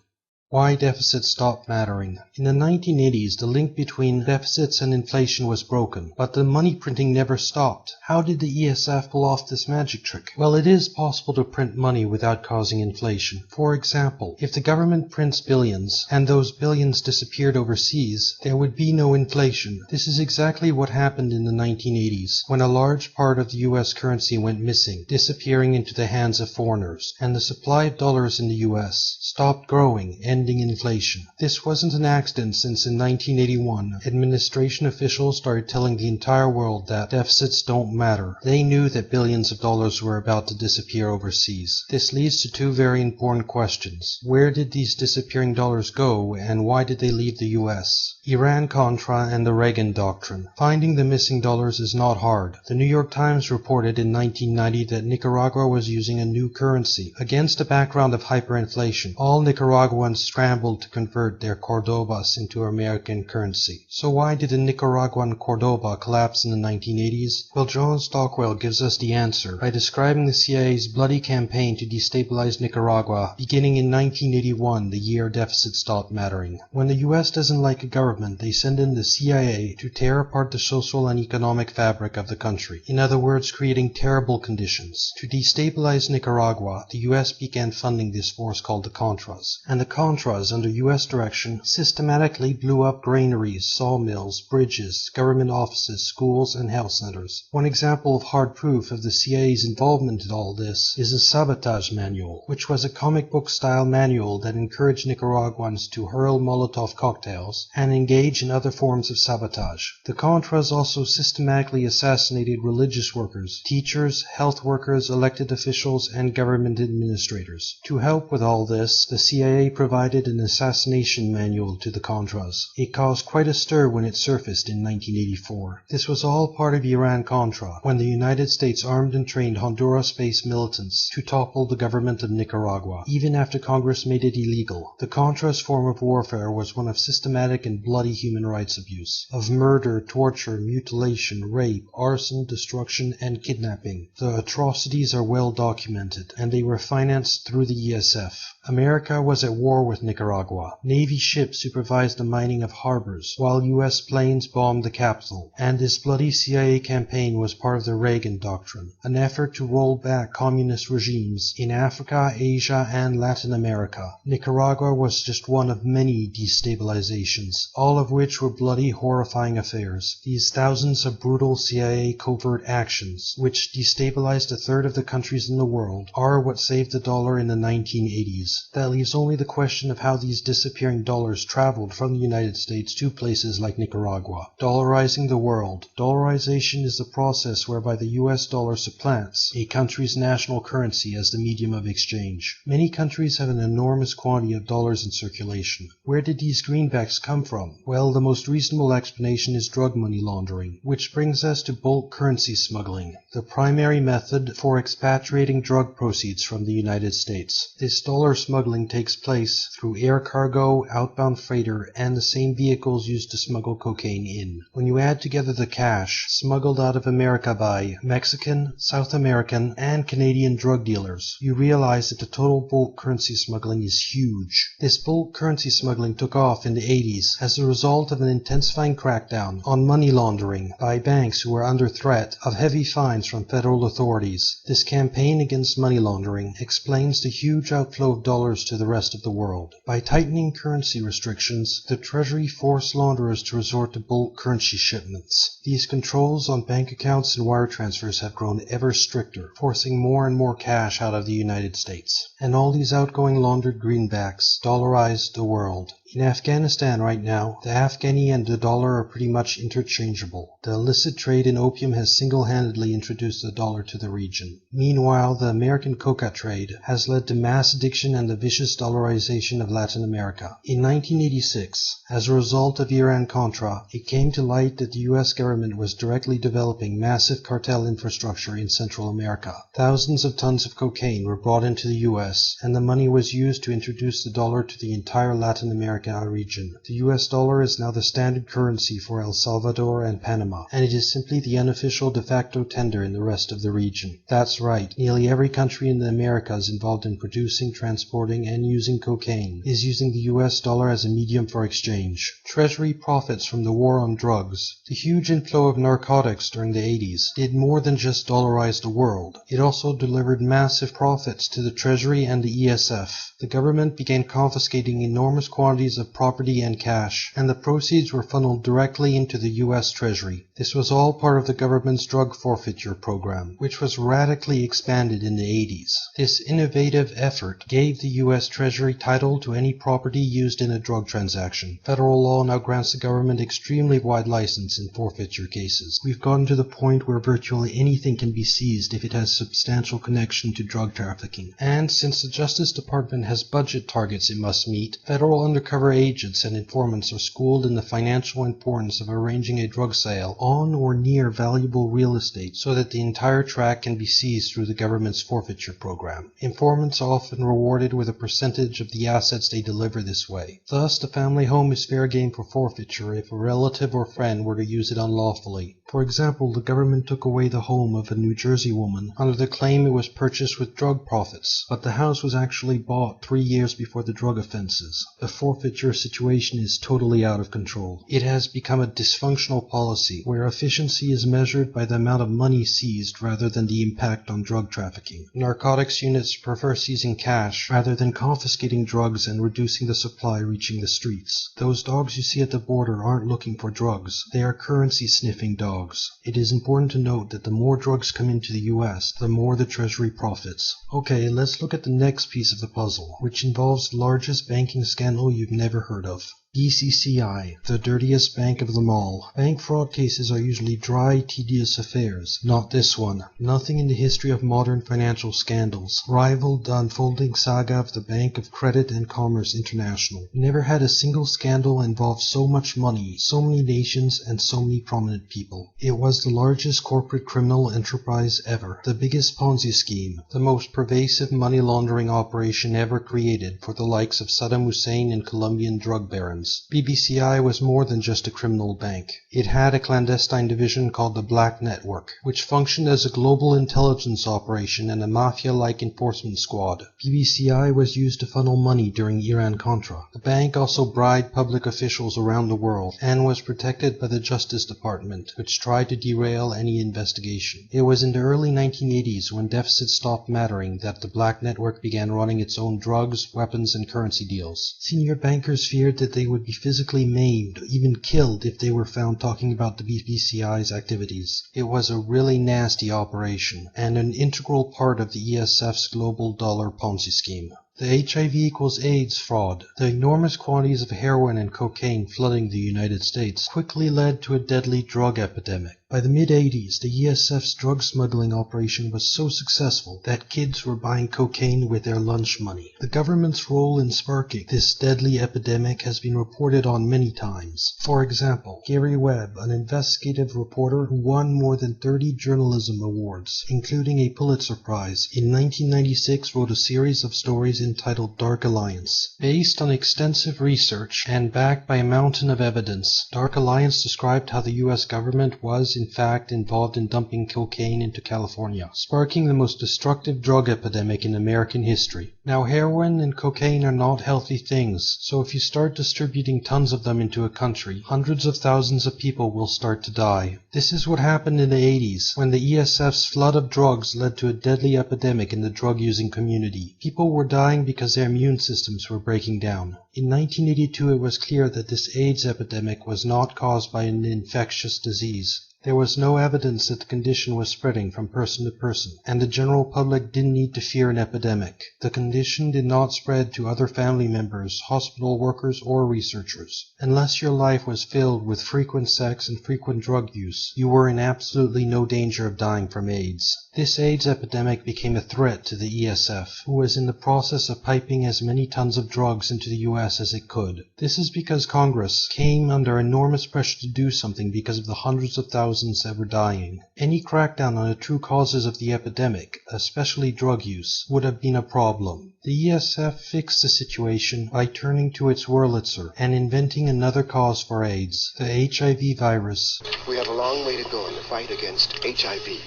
Why deficits stopped mattering. In the 1980s, the link between deficits and inflation was broken, but the money printing never stopped. How did the ESF pull off this magic trick? Well, it is possible to print money without causing inflation. For example, if the government prints billions, and those billions disappeared overseas, there would be no inflation. This is exactly what happened in the 1980s, when a large part of the US currency went missing, disappearing into the hands of foreigners, and the supply of dollars in the US stopped growing, ending inflation. This wasn't an accident, since in 1981, administration officials started telling the entire world that deficits don't matter. They knew that billions of dollars were about to disappear overseas. This leads to two very important questions. Where did these disappearing dollars go, and why did they leave the US? Iran-Contra and the Reagan Doctrine. Finding the missing dollars is not hard. The New York Times reported in 1990 that Nicaragua was using a new currency. Against a background of hyperinflation, all Nicaraguans scrambled to convert their Cordobas into American currency. So why did the Nicaraguan Cordoba collapse in the 1980s? Well, John Stockwell gives us the answer by describing the CIA's bloody campaign to destabilize Nicaragua beginning in 1981, the year deficits stopped mattering. When the US doesn't like a government, they send in the CIA to tear apart the social and economic fabric of the country. In other words, creating terrible conditions. To destabilize Nicaragua, the US began funding this force called the Contras. And the Contras, under US direction, systematically blew up granaries, sawmills, bridges, government offices, schools, and health centers. One example of hard proof of the CIA's involvement in all this is the Sabotage Manual, which was a comic book style manual that encouraged Nicaraguans to hurl Molotov cocktails and engage in other forms of sabotage. The Contras also systematically assassinated religious workers, teachers, health workers, elected officials, and government administrators. To help with all this, the CIA provided an assassination manual to the Contras. It caused quite a stir when it surfaced in 1984. This was all part of Iran-Contra, when the United States armed and trained Honduras-based militants to topple the government of Nicaragua, even after Congress made it illegal. The Contras' form of warfare was one of systematic and bloody human rights abuse, of murder, torture, mutilation, rape, arson, destruction, and kidnapping. The atrocities are well documented, and they were financed through the ESF. America was at war with Nicaragua. Navy ships supervised the mining of harbors, while U.S. planes bombed the capital. And this bloody CIA campaign was part of the Reagan Doctrine, an effort to roll back communist regimes in Africa, Asia, and Latin America. Nicaragua was just one of many destabilizations, all of which were bloody, horrifying affairs. These thousands of brutal CIA covert actions, which destabilized a third of the countries in the world, are what saved the dollar in the 1980s. That leaves only the question of how these disappearing dollars traveled from the United States to places like Nicaragua. Dollarizing the world. Dollarization is the process whereby the US dollar supplants a country's national currency as the medium of exchange. Many countries have an enormous quantity of dollars in circulation. Where did these greenbacks come from? Well, the most reasonable explanation is drug money laundering, which brings us to bulk currency smuggling, the primary method for expatriating drug proceeds from the United States. This dollar smuggling takes place through air cargo, outbound freighter, and the same vehicles used to smuggle cocaine in. When you add together the cash smuggled out of America by Mexican, South American, and Canadian drug dealers, you realize that the total bulk currency smuggling is huge. This bulk currency smuggling took off in the 80s as a result of an intensifying crackdown on money laundering by banks who were under threat of heavy fines from federal authorities. This campaign against money laundering explains the huge outflow of dollars to the rest of the world. By tightening currency restrictions, the Treasury forced launderers to resort to bulk currency shipments. These controls on bank accounts and wire transfers have grown ever stricter, forcing more and more cash out of the United States. And all these outgoing laundered greenbacks dollarized the world. In Afghanistan right now, the Afghani and the dollar are pretty much interchangeable. The illicit trade in opium has single-handedly introduced the dollar to the region. Meanwhile, the American coca trade has led to mass addiction and the vicious dollarization of Latin America. In 1986, as a result of Iran-Contra, it came to light that the U.S. government was directly developing massive cartel infrastructure in Central America. Thousands of tons of cocaine were brought into the U.S., and the money was used to introduce the dollar to the entire Latin America region. The US dollar is now the standard currency for El Salvador and Panama, and it is simply the unofficial de facto tender in the rest of the region. That's right, nearly every country in the Americas involved in producing, transporting, and using cocaine is using the US dollar as a medium for exchange. Treasury profits from the war on drugs. The huge inflow of narcotics during the 80s did more than just dollarize the world. It also delivered massive profits to the Treasury and the ESF. The government began confiscating enormous quantities of property and cash, and the proceeds were funneled directly into the U.S. Treasury. This was all part of the government's drug forfeiture program, which was radically expanded in the 80s. This innovative effort gave the U.S. Treasury title to any property used in a drug transaction. Federal law now grants the government extremely wide license in forfeiture cases. We've gotten to the point where virtually anything can be seized if it has substantial connection to drug trafficking. And since the Justice Department has budget targets it must meet, federal undercover undercover agents and informants are schooled in the financial importance of arranging a drug sale on or near valuable real estate so that the entire tract can be seized through the government's forfeiture program. Informants are often rewarded with a percentage of the assets they deliver this way. Thus, the family home is fair game for forfeiture if a relative or friend were to use it unlawfully. For example, the government took away the home of a New Jersey woman under the claim it was purchased with drug profits, but the house was actually bought 3 years before the drug offenses. The forfeiture situation is totally out of control. It has become a dysfunctional policy where efficiency is measured by the amount of money seized rather than the impact on drug trafficking. Narcotics units prefer seizing cash rather than confiscating drugs and reducing the supply reaching the streets. Those dogs you see at the border aren't looking for drugs. They are currency-sniffing dogs. It is important to note that the more drugs come into the US, the more the Treasury profits. Okay, let's look at the next piece of the puzzle, which involves the largest banking scandal you've never heard of. BCCI, the dirtiest bank of them all. Bank fraud cases are usually dry, tedious affairs. Not this one. Nothing in the history of modern financial scandals rivaled the unfolding saga of the Bank of Credit and Commerce International. Never had a single scandal involve so much money, so many nations, and so many prominent people. It was the largest corporate criminal enterprise ever, the biggest Ponzi scheme, the most pervasive money laundering operation ever created for the likes of Saddam Hussein and Colombian drug barons. BBCI was more than just a criminal bank. It had a clandestine division called the Black Network, which functioned as a global intelligence operation and a mafia-like enforcement squad. BBCI was used to funnel money during Iran-Contra. The bank also bribed public officials around the world and was protected by the Justice Department, which tried to derail any investigation. It was in the early 1980s when deficits stopped mattering that the Black Network began running its own drugs, weapons, and currency deals. Senior bankers feared that they would be physically maimed, even killed, if they were found talking about the BBCI's activities. It was a really nasty operation, and an integral part of the ESF's global dollar Ponzi scheme. The HIV equals AIDS fraud, the enormous quantities of heroin and cocaine flooding the United States, quickly led to a deadly drug epidemic. By the mid-80s, the ESF's drug smuggling operation was so successful that kids were buying cocaine with their lunch money. The government's role in sparking this deadly epidemic has been reported on many times. For example, Gary Webb, an investigative reporter who won more than 30 journalism awards, including a Pulitzer Prize, in 1996 wrote a series of stories entitled Dark Alliance. Based on extensive research and backed by a mountain of evidence, Dark Alliance described how the U.S. government was in fact involved in dumping cocaine into California, sparking the most destructive drug epidemic in American history. Now, heroin and cocaine are not healthy things, so if you start distributing tons of them into a country, hundreds of thousands of people will start to die. This is what happened in the 80s, when the ESF's flood of drugs led to a deadly epidemic in the drug-using community. People were dying because their immune systems were breaking down. In 1982, it was clear that this AIDS epidemic was not caused by an infectious disease. There was no evidence that the condition was spreading from person to person, and the general public didn't need to fear an epidemic. The condition did not spread to other family members, hospital workers, or researchers. Unless your life was filled with frequent sex and frequent drug use, you were in absolutely no danger of dying from AIDS. This AIDS epidemic became a threat to the ESF, who was in the process of piping as many tons of drugs into the US as it could. This is because Congress came under enormous pressure to do something because of the hundreds of thousands that were dying. Any crackdown on the true causes of the epidemic, especially drug use, would have been a problem. The ESF fixed the situation by turning to its Wurlitzer and inventing another cause for AIDS, the HIV virus. We have a long way to go in the fight against HIV.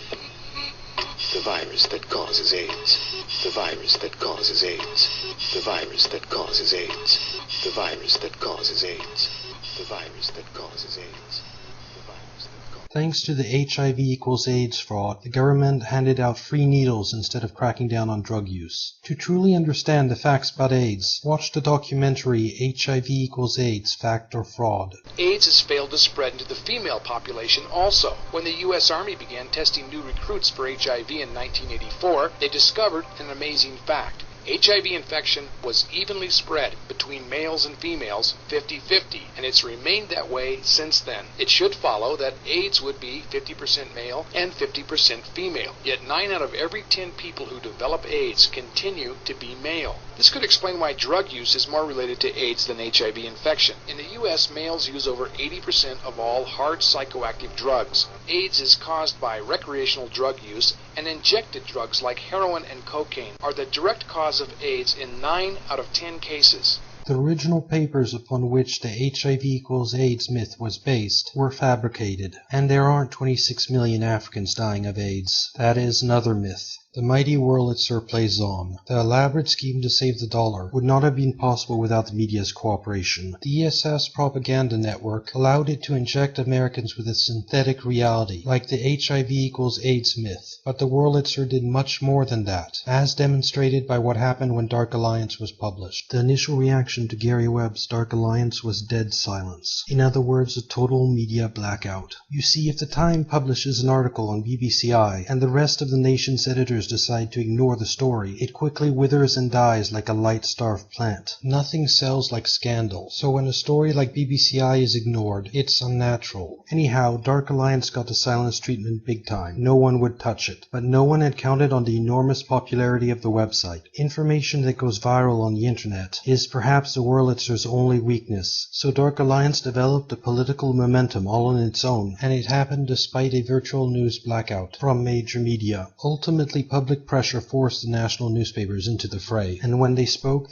The virus that causes AIDS. The virus that causes AIDS. The virus that causes AIDS. The virus that causes AIDS. The virus that causes AIDS. Thanks to the HIV equals AIDS fraud, the government handed out free needles instead of cracking down on drug use. To truly understand the facts about AIDS, watch the documentary HIV equals AIDS, Fact or Fraud. AIDS has failed to spread into the female population also. When the U.S. Army began testing new recruits for HIV in 1984, they discovered an amazing fact. HIV infection was evenly spread between males and females, 50-50, and it's remained that way since then. It should follow that AIDS would be 50% male and 50% female, yet 9 out of every 10 people who develop AIDS continue to be male. This could explain why drug use is more related to AIDS than HIV infection. In the U.S., males use over 80% of all hard psychoactive drugs. AIDS is caused by recreational drug use, and injected drugs like heroin and cocaine are the direct cause of AIDS in 9 out of 10 cases. The original papers upon which the HIV equals AIDS myth was based were fabricated, and there aren't 26 million Africans dying of AIDS. That is another myth. The mighty Wurlitzer plays on. The elaborate scheme to save the dollar would not have been possible without the media's cooperation. The ESF's propaganda network allowed it to inject Americans with a synthetic reality, like the HIV equals AIDS myth. But the Wurlitzer did much more than that, as demonstrated by what happened when Dark Alliance was published. The initial reaction to Gary Webb's Dark Alliance was dead silence. In other words, a total media blackout. You see, if the Time publishes an article on BBCI, and the rest of the nation's editors decide to ignore the story, it quickly withers and dies like a light-starved plant. Nothing sells like scandal, so when a story like BBCI is ignored, it's unnatural. Anyhow, Dark Alliance got the silence treatment big time. No one would touch it. But no one had counted on the enormous popularity of the website. Information that goes viral on the internet is perhaps the Wurlitzer's only weakness, so Dark Alliance developed a political momentum all on its own, and it happened despite a virtual news blackout from major media. Ultimately, public pressure forced the national newspapers into the fray, and when they spoke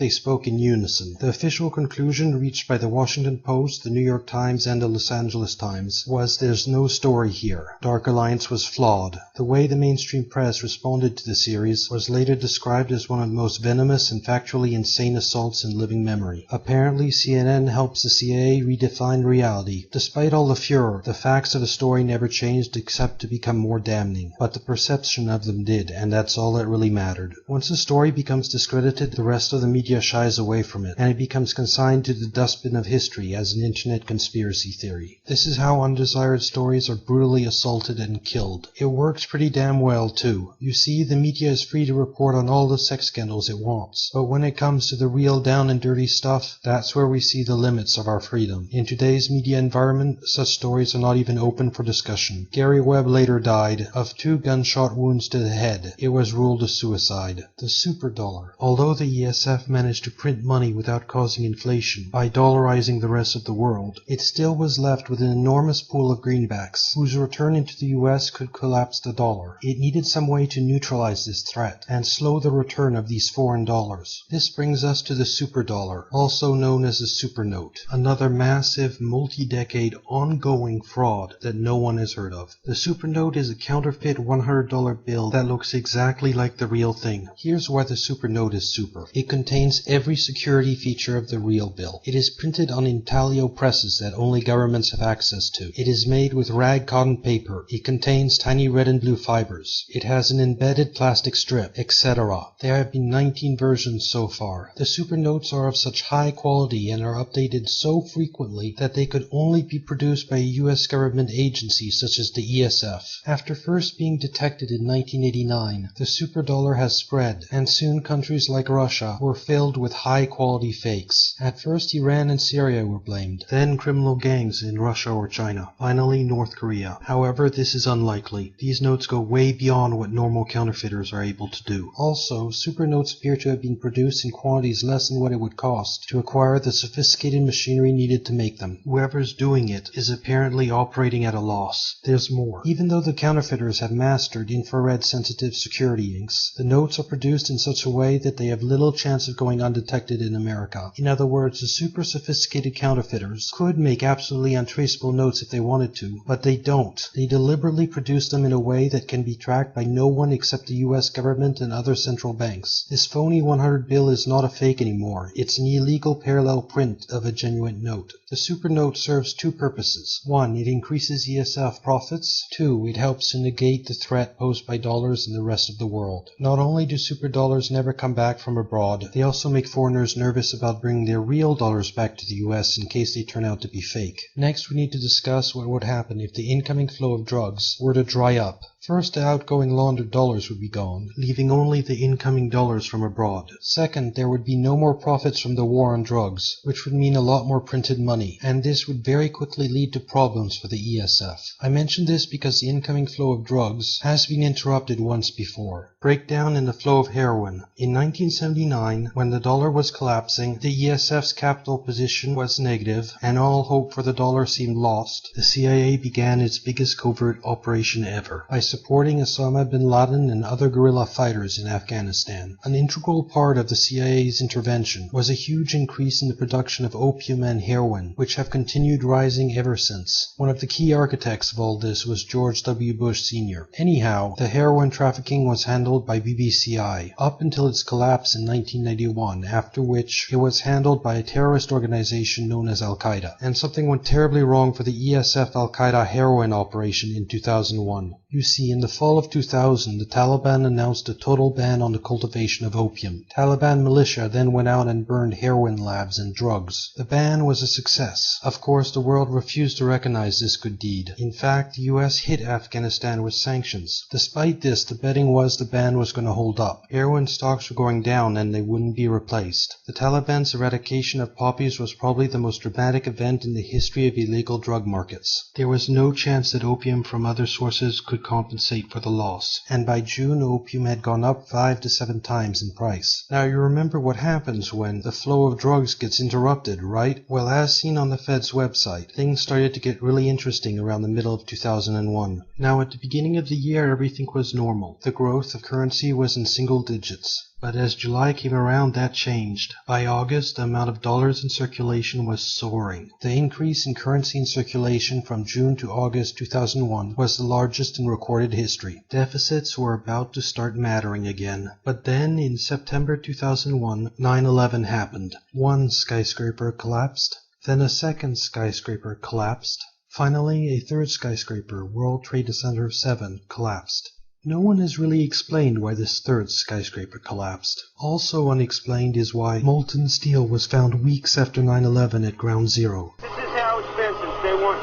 in unison. The official conclusion reached by the Washington Post, the New York Times, and the Los Angeles Times was there's no story here. Dark Alliance was flawed. The way the mainstream press responded to the series was later described as one of the most venomous and factually insane assaults in living memory. Apparently, CNN helps the CIA redefine reality. Despite all the furor, the facts of the story never changed except to become more damning, but the perception of them did, and that's all that really mattered. Once a story becomes discredited, the rest of the media shies away from it, and it becomes consigned to the dustbin of history as an internet conspiracy theory. This is how undesired stories are brutally assaulted and killed. It works pretty damn well, too. You see, the media is free to report on all the sex scandals it wants, but when it comes to the real down and dirty stuff, that's where we see the limits of our freedom. In today's media environment, such stories are not even open for discussion. Gary Webb later died of 2 gunshot wounds to the head. It was ruled a suicide. The superdollar. Although the ESF managed to print money without causing inflation by dollarizing the rest of the world, it still was left with an enormous pool of greenbacks, whose return into the US could collapse the dollar. It needed some way to neutralize this threat and slow the return of these foreign dollars. This brings us to the superdollar, also known as the supernote, another massive, multi-decade, ongoing fraud that no one has heard of. The supernote is a counterfeit $100 bill that looks exactly like the real thing. Here's why the supernote is super. It contains every security feature of the real bill. It is printed on intaglio presses that only governments have access to. It is made with rag cotton paper. It contains tiny red and blue fibers. It has an embedded plastic strip, etc. There have been 19 versions so far. The supernotes are of such high quality and are updated so frequently that they could only be produced by a US government agency such as the ESF. After first being detected in 1989, the superdollar has spread, and soon countries like Russia were filled with high-quality fakes. At first Iran and Syria were blamed, then criminal gangs in Russia or China, finally North Korea. However, this is unlikely. These notes go way beyond what normal counterfeiters are able to do. Also, supernotes appear to have been produced in quantities less than what it would cost to acquire the sophisticated machinery needed to make them. Whoever's doing it is apparently operating at a loss. There's more. Even though the counterfeiters have mastered infrared-sensitive security inks, the notes are produced in such a way that they have little chance of going undetected in America. In other words, the super sophisticated counterfeiters could make absolutely untraceable notes if they wanted to, but they don't. They deliberately produce them in a way that can be tracked by no one except the US government and other central banks. This phony 100 bill is not a fake anymore. It's an illegal parallel print of a genuine note. The supernote serves 2 purposes. 1, it increases ESF profits. 2, it helps to negate the threat posed by dollars in the rest of the world. Not only do superdollars never come back from abroad, they also make foreigners nervous about bringing their real dollars back to the US in case they turn out to be fake. Next, we need to discuss what would happen if the incoming flow of drugs were to dry up. First, the outgoing laundered dollars would be gone, leaving only the incoming dollars from abroad. Second, there would be no more profits from the war on drugs, which would mean a lot more printed money, and this would very quickly lead to problems for the ESF. I mention this because the incoming flow of drugs has been interrupted once before. Breakdown in the flow of heroin. In 1979, when the dollar was collapsing, the ESF's capital position was negative, and all hope for the dollar seemed lost, the CIA began its biggest covert operation ever, by supporting Osama bin Laden and other guerrilla fighters in Afghanistan. An integral part of the CIA's intervention was a huge increase in the production of opium and heroin, which have continued rising ever since. One of the key architects of all this was George W. Bush Sr. Anyhow, the heroin trafficking was handled by BBCI up until its collapse in 1991, after which it was handled by a terrorist organization known as Al-Qaeda. And something went terribly wrong for the ESF Al-Qaeda heroin operation in 2001. You see, in the fall of 2000, the Taliban announced a total ban on the cultivation of opium. Taliban militia then went out and burned heroin labs and drugs. The ban was a success. Of course, the world refused to recognize this good deed. In fact, the US hit Afghanistan with sanctions. Despite this, the betting was the ban was going to hold up. Heroin stocks were going down and they wouldn't be replaced. The Taliban's eradication of poppies was probably the most dramatic event in the history of illegal drug markets. There was no chance that opium from other sources could compensate for the loss, and by June opium had gone up 5 to 7 times in price. Now you remember what happens when the flow of drugs gets interrupted, right? Well, as seen on the Fed's website, things started to get really interesting around the middle of 2001. Now at the beginning of the year everything was normal. The growth of currency was in single digits. But as July came around, that changed. By August, the amount of dollars in circulation was soaring. The increase in currency in circulation from June to August 2001 was the largest in recorded history. Deficits were about to start mattering again. But then, in September 2001, 9/11 happened. One skyscraper collapsed. Then a second skyscraper collapsed. Finally, a third skyscraper, World Trade Center 7, collapsed. No one has really explained why this third skyscraper collapsed. Also unexplained is why molten steel was found weeks after 9/11 at Ground Zero. This is how it's been since day one.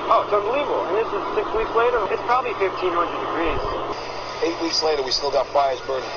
Oh, it's unbelievable. And this is 6 weeks later. It's probably 1,500 degrees. 8 weeks later, we still got fires burning.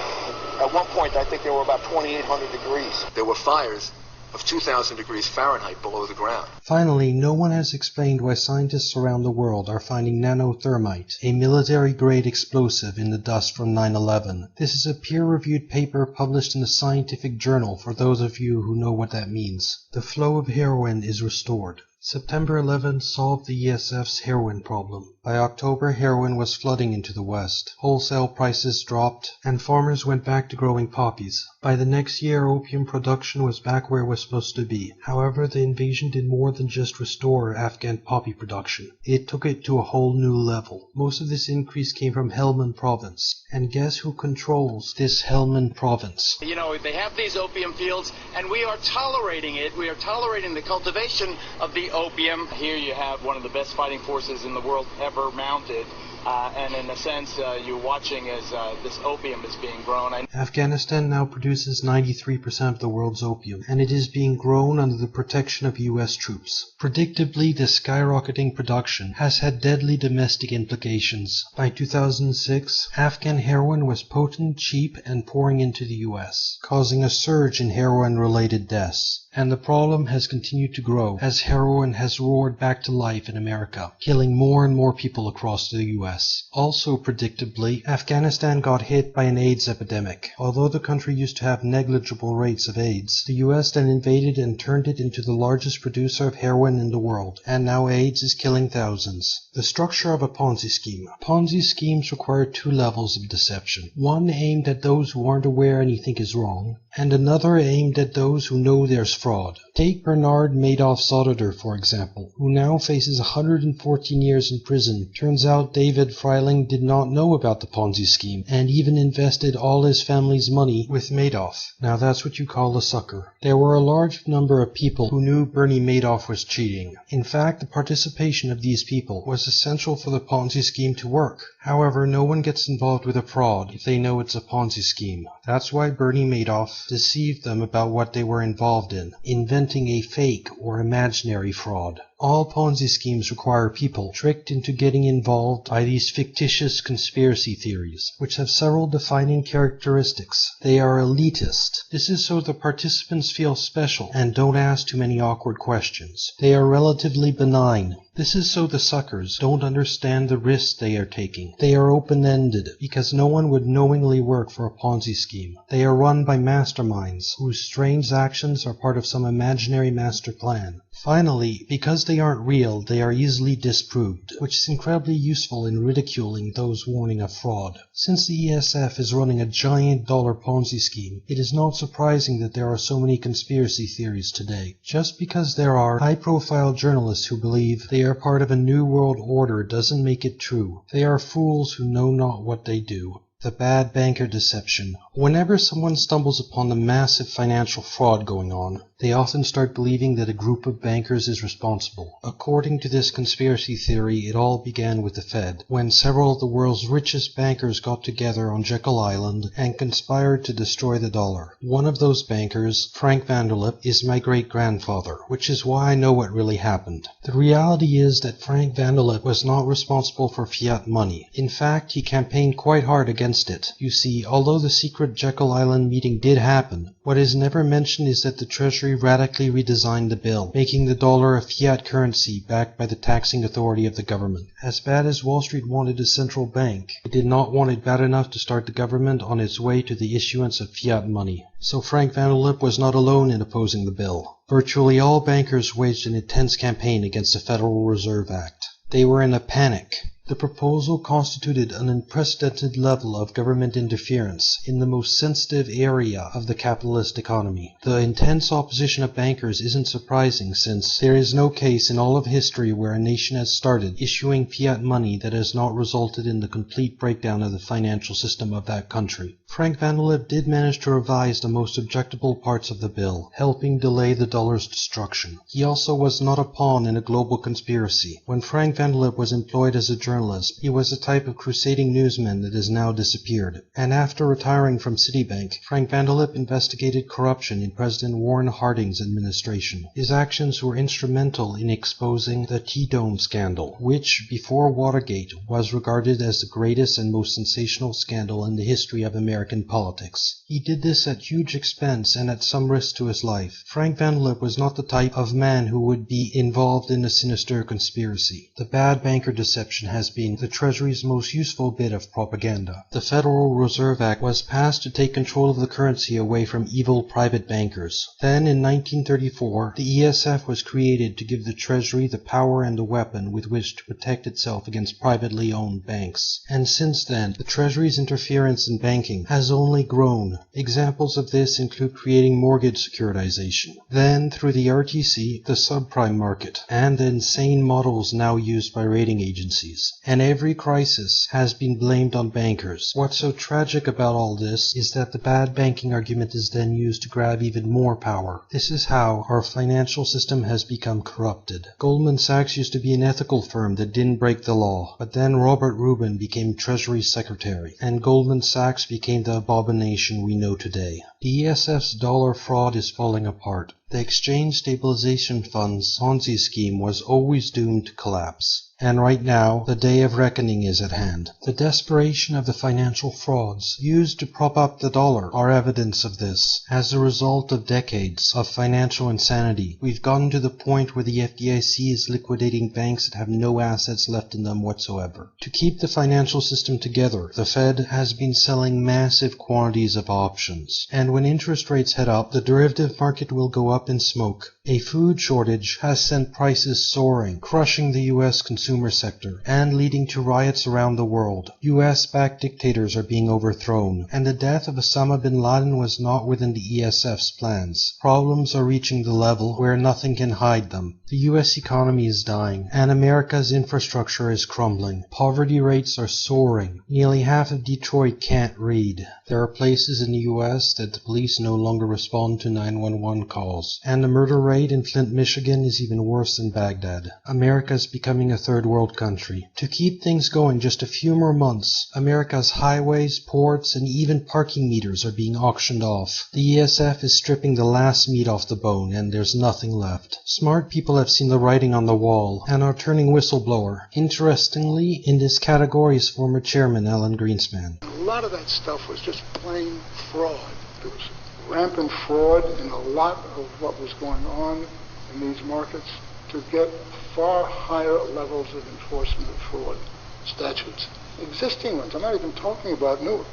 At one point, I think there were about 2,800 degrees. There were fires of 2,000 degrees Fahrenheit below the ground. Finally, no one has explained why scientists around the world are finding nanothermite, a military-grade explosive, in the dust from 9/11. This is a peer-reviewed paper published in a scientific journal for those of you who know what that means. The flow of heroin is restored. September 11 solved the ESF's heroin problem. By October, heroin was flooding into the West. Wholesale prices dropped, and farmers went back to growing poppies. By the next year, opium production was back where it was supposed to be. However, the invasion did more than just restore Afghan poppy production. It took it to a whole new level. Most of this increase came from Helmand province. And guess who controls this Helmand province? You know, they have these opium fields, and we are tolerating it. We are tolerating the cultivation of the opium. Here you have one of the best fighting forces in the world ever mounted. And in a sense, you're watching as this opium is being grown. Afghanistan now produces 93% of the world's opium, and it is being grown under the protection of US troops. Predictably, the skyrocketing production has had deadly domestic implications. By 2006, Afghan heroin was potent, cheap, and pouring into the US, causing a surge in heroin-related deaths. And the problem has continued to grow as heroin has roared back to life in America, killing more and more people across the US. Also predictably, Afghanistan got hit by an AIDS epidemic. Although the country used to have negligible rates of AIDS, the US then invaded and turned it into the largest producer of heroin in the world, and now AIDS is killing thousands. The structure of a Ponzi scheme. Ponzi schemes require 2 levels of deception. One aimed at those who aren't aware anything is wrong, and another aimed at those who know there's fraud. Take Bernard Madoff's auditor, for example, who now faces 114 years in prison. Turns out David Freiling did not know about the Ponzi scheme, and even invested all his family's money with Madoff. Now that's what you call a sucker. There were a large number of people who knew Bernie Madoff was cheating. In fact, the participation of these people was essential for the Ponzi scheme to work. However, no one gets involved with a fraud if they know it's a Ponzi scheme. That's why Bernie Madoff deceived them about what they were involved in, inventing a fake or imaginary fraud. All Ponzi schemes require people tricked into getting involved by these fictitious conspiracy theories, which have several defining characteristics. They are elitist. This is so the participants feel special and don't ask too many awkward questions. They are relatively benign. This is so the suckers don't understand the risks they are taking. They are open-ended, because no one would knowingly work for a Ponzi scheme. They are run by masterminds, whose strange actions are part of some imaginary master plan. Finally, because they aren't real, they are easily disproved, which is incredibly useful in ridiculing those warning of fraud. Since the ESF is running a giant dollar Ponzi scheme, it is not surprising that there are so many conspiracy theories today. Just because there are high-profile journalists who believe they are part of a new world order doesn't make it true. They are fools who know not what they do. The bad banker deception. Whenever someone stumbles upon the massive financial fraud going on, they often start believing that a group of bankers is responsible. According to this conspiracy theory, it all began with the Fed, when several of the world's richest bankers got together on Jekyll Island and conspired to destroy the dollar. One of those bankers, Frank Vanderlip, is my great-grandfather, which is why I know what really happened. The reality is that Frank Vanderlip was not responsible for fiat money. In fact, he campaigned quite hard against it. You see, although the secret Jekyll Island meeting did happen, what is never mentioned is that the Treasury radically redesigned the bill, making the dollar a fiat currency backed by the taxing authority of the government. As bad as Wall Street wanted a central bank, it did not want it bad enough to start the government on its way to the issuance of fiat money. So Frank Vanderlip was not alone in opposing the bill. Virtually all bankers waged an intense campaign against the Federal Reserve Act. They were in a panic. The proposal constituted an unprecedented level of government interference in the most sensitive area of the capitalist economy. The intense opposition of bankers isn't surprising, since there is no case in all of history where a nation has started issuing fiat money that has not resulted in the complete breakdown of the financial system of that country. Frank Vanderlip did manage to revise the most objectionable parts of the bill, helping delay the dollar's destruction. He also was not a pawn in a global conspiracy. When Frank Vanderlip was employed as a journalist, he was a type of crusading newsman that has now disappeared. And after retiring from Citibank, Frank Vanderlip investigated corruption in President Warren Harding's administration. His actions were instrumental in exposing the T-Dome scandal, which, before Watergate, was regarded as the greatest and most sensational scandal in the history of American politics. He did this at huge expense and at some risk to his life. Frank Vanderlip was not the type of man who would be involved in a sinister conspiracy. The bad banker deception has been the Treasury's most useful bit of propaganda. The Federal Reserve Act was passed to take control of the currency away from evil private bankers. Then, in 1934, the ESF was created to give the Treasury the power and the weapon with which to protect itself against privately owned banks. And since then, the Treasury's interference in banking has only grown. Examples of this include creating mortgage securitization, then through the RTC, the subprime market, and the insane models now used by rating agencies. And every crisis has been blamed on bankers. What's so tragic about all this is that the bad banking argument is then used to grab even more power. This is how our financial system has become corrupted. Goldman Sachs used to be an ethical firm that didn't break the law, but then Robert Rubin became Treasury Secretary, and Goldman Sachs became the abomination we know today. The ESF's dollar fraud is falling apart. The Exchange Stabilization Fund's Ponzi scheme was always doomed to collapse. And right now, the day of reckoning is at hand. The desperation of the financial frauds used to prop up the dollar are evidence of this. As a result of decades of financial insanity, we've gotten to the point where the FDIC is liquidating banks that have no assets left in them whatsoever. To keep the financial system together, the Fed has been selling massive quantities of options. And when interest rates head up, the derivative market will go up in smoke. A food shortage has sent prices soaring, crushing the U.S. consumer sector and leading to riots around the world. U.S.-backed dictators are being overthrown, and the death of Osama bin Laden was not within the ESF's plans. Problems are reaching the level where nothing can hide them. The U.S. economy is dying, and America's infrastructure is crumbling. Poverty rates are soaring. Nearly half of Detroit can't read. There are places in the U.S. that the police no longer respond to 911 calls. girls. And the murder rate in Flint, Michigan is even worse than Baghdad. America is becoming a third world country. To keep things going just a few more months, America's highways, ports, and even parking meters are being auctioned off. The ESF is stripping the last meat off the bone, and there's nothing left. Smart people have seen the writing on the wall and are turning whistleblower. Interestingly, in this category is former chairman Alan Greenspan. A lot of that stuff was just plain fraud. There was rampant fraud in a lot of what was going on in these markets to get far higher levels of enforcement of fraud statutes. Existing ones, I'm not even talking about new.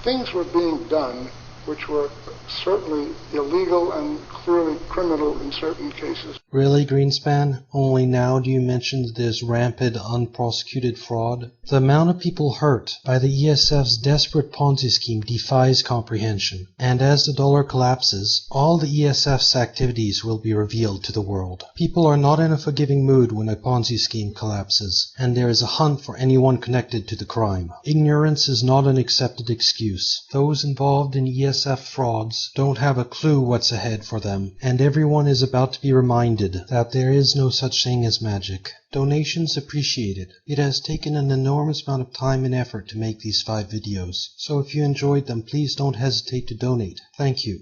Things were being done which were certainly illegal and clearly criminal in certain cases. Really, Greenspan? Only now do you mention that there's rampant, unprosecuted fraud? The amount of people hurt by the ESF's desperate Ponzi scheme defies comprehension. And as the dollar collapses, all the ESF's activities will be revealed to the world. People are not in a forgiving mood when a Ponzi scheme collapses, and there is a hunt for anyone connected to the crime. Ignorance is not an accepted excuse. Those involved in ESF frauds don't have a clue what's ahead for them, and everyone is about to be reminded that there is no such thing as magic. Donations appreciated. It has taken an enormous amount of time and effort to make these 5 videos, so if you enjoyed them, please don't hesitate to donate. Thank you.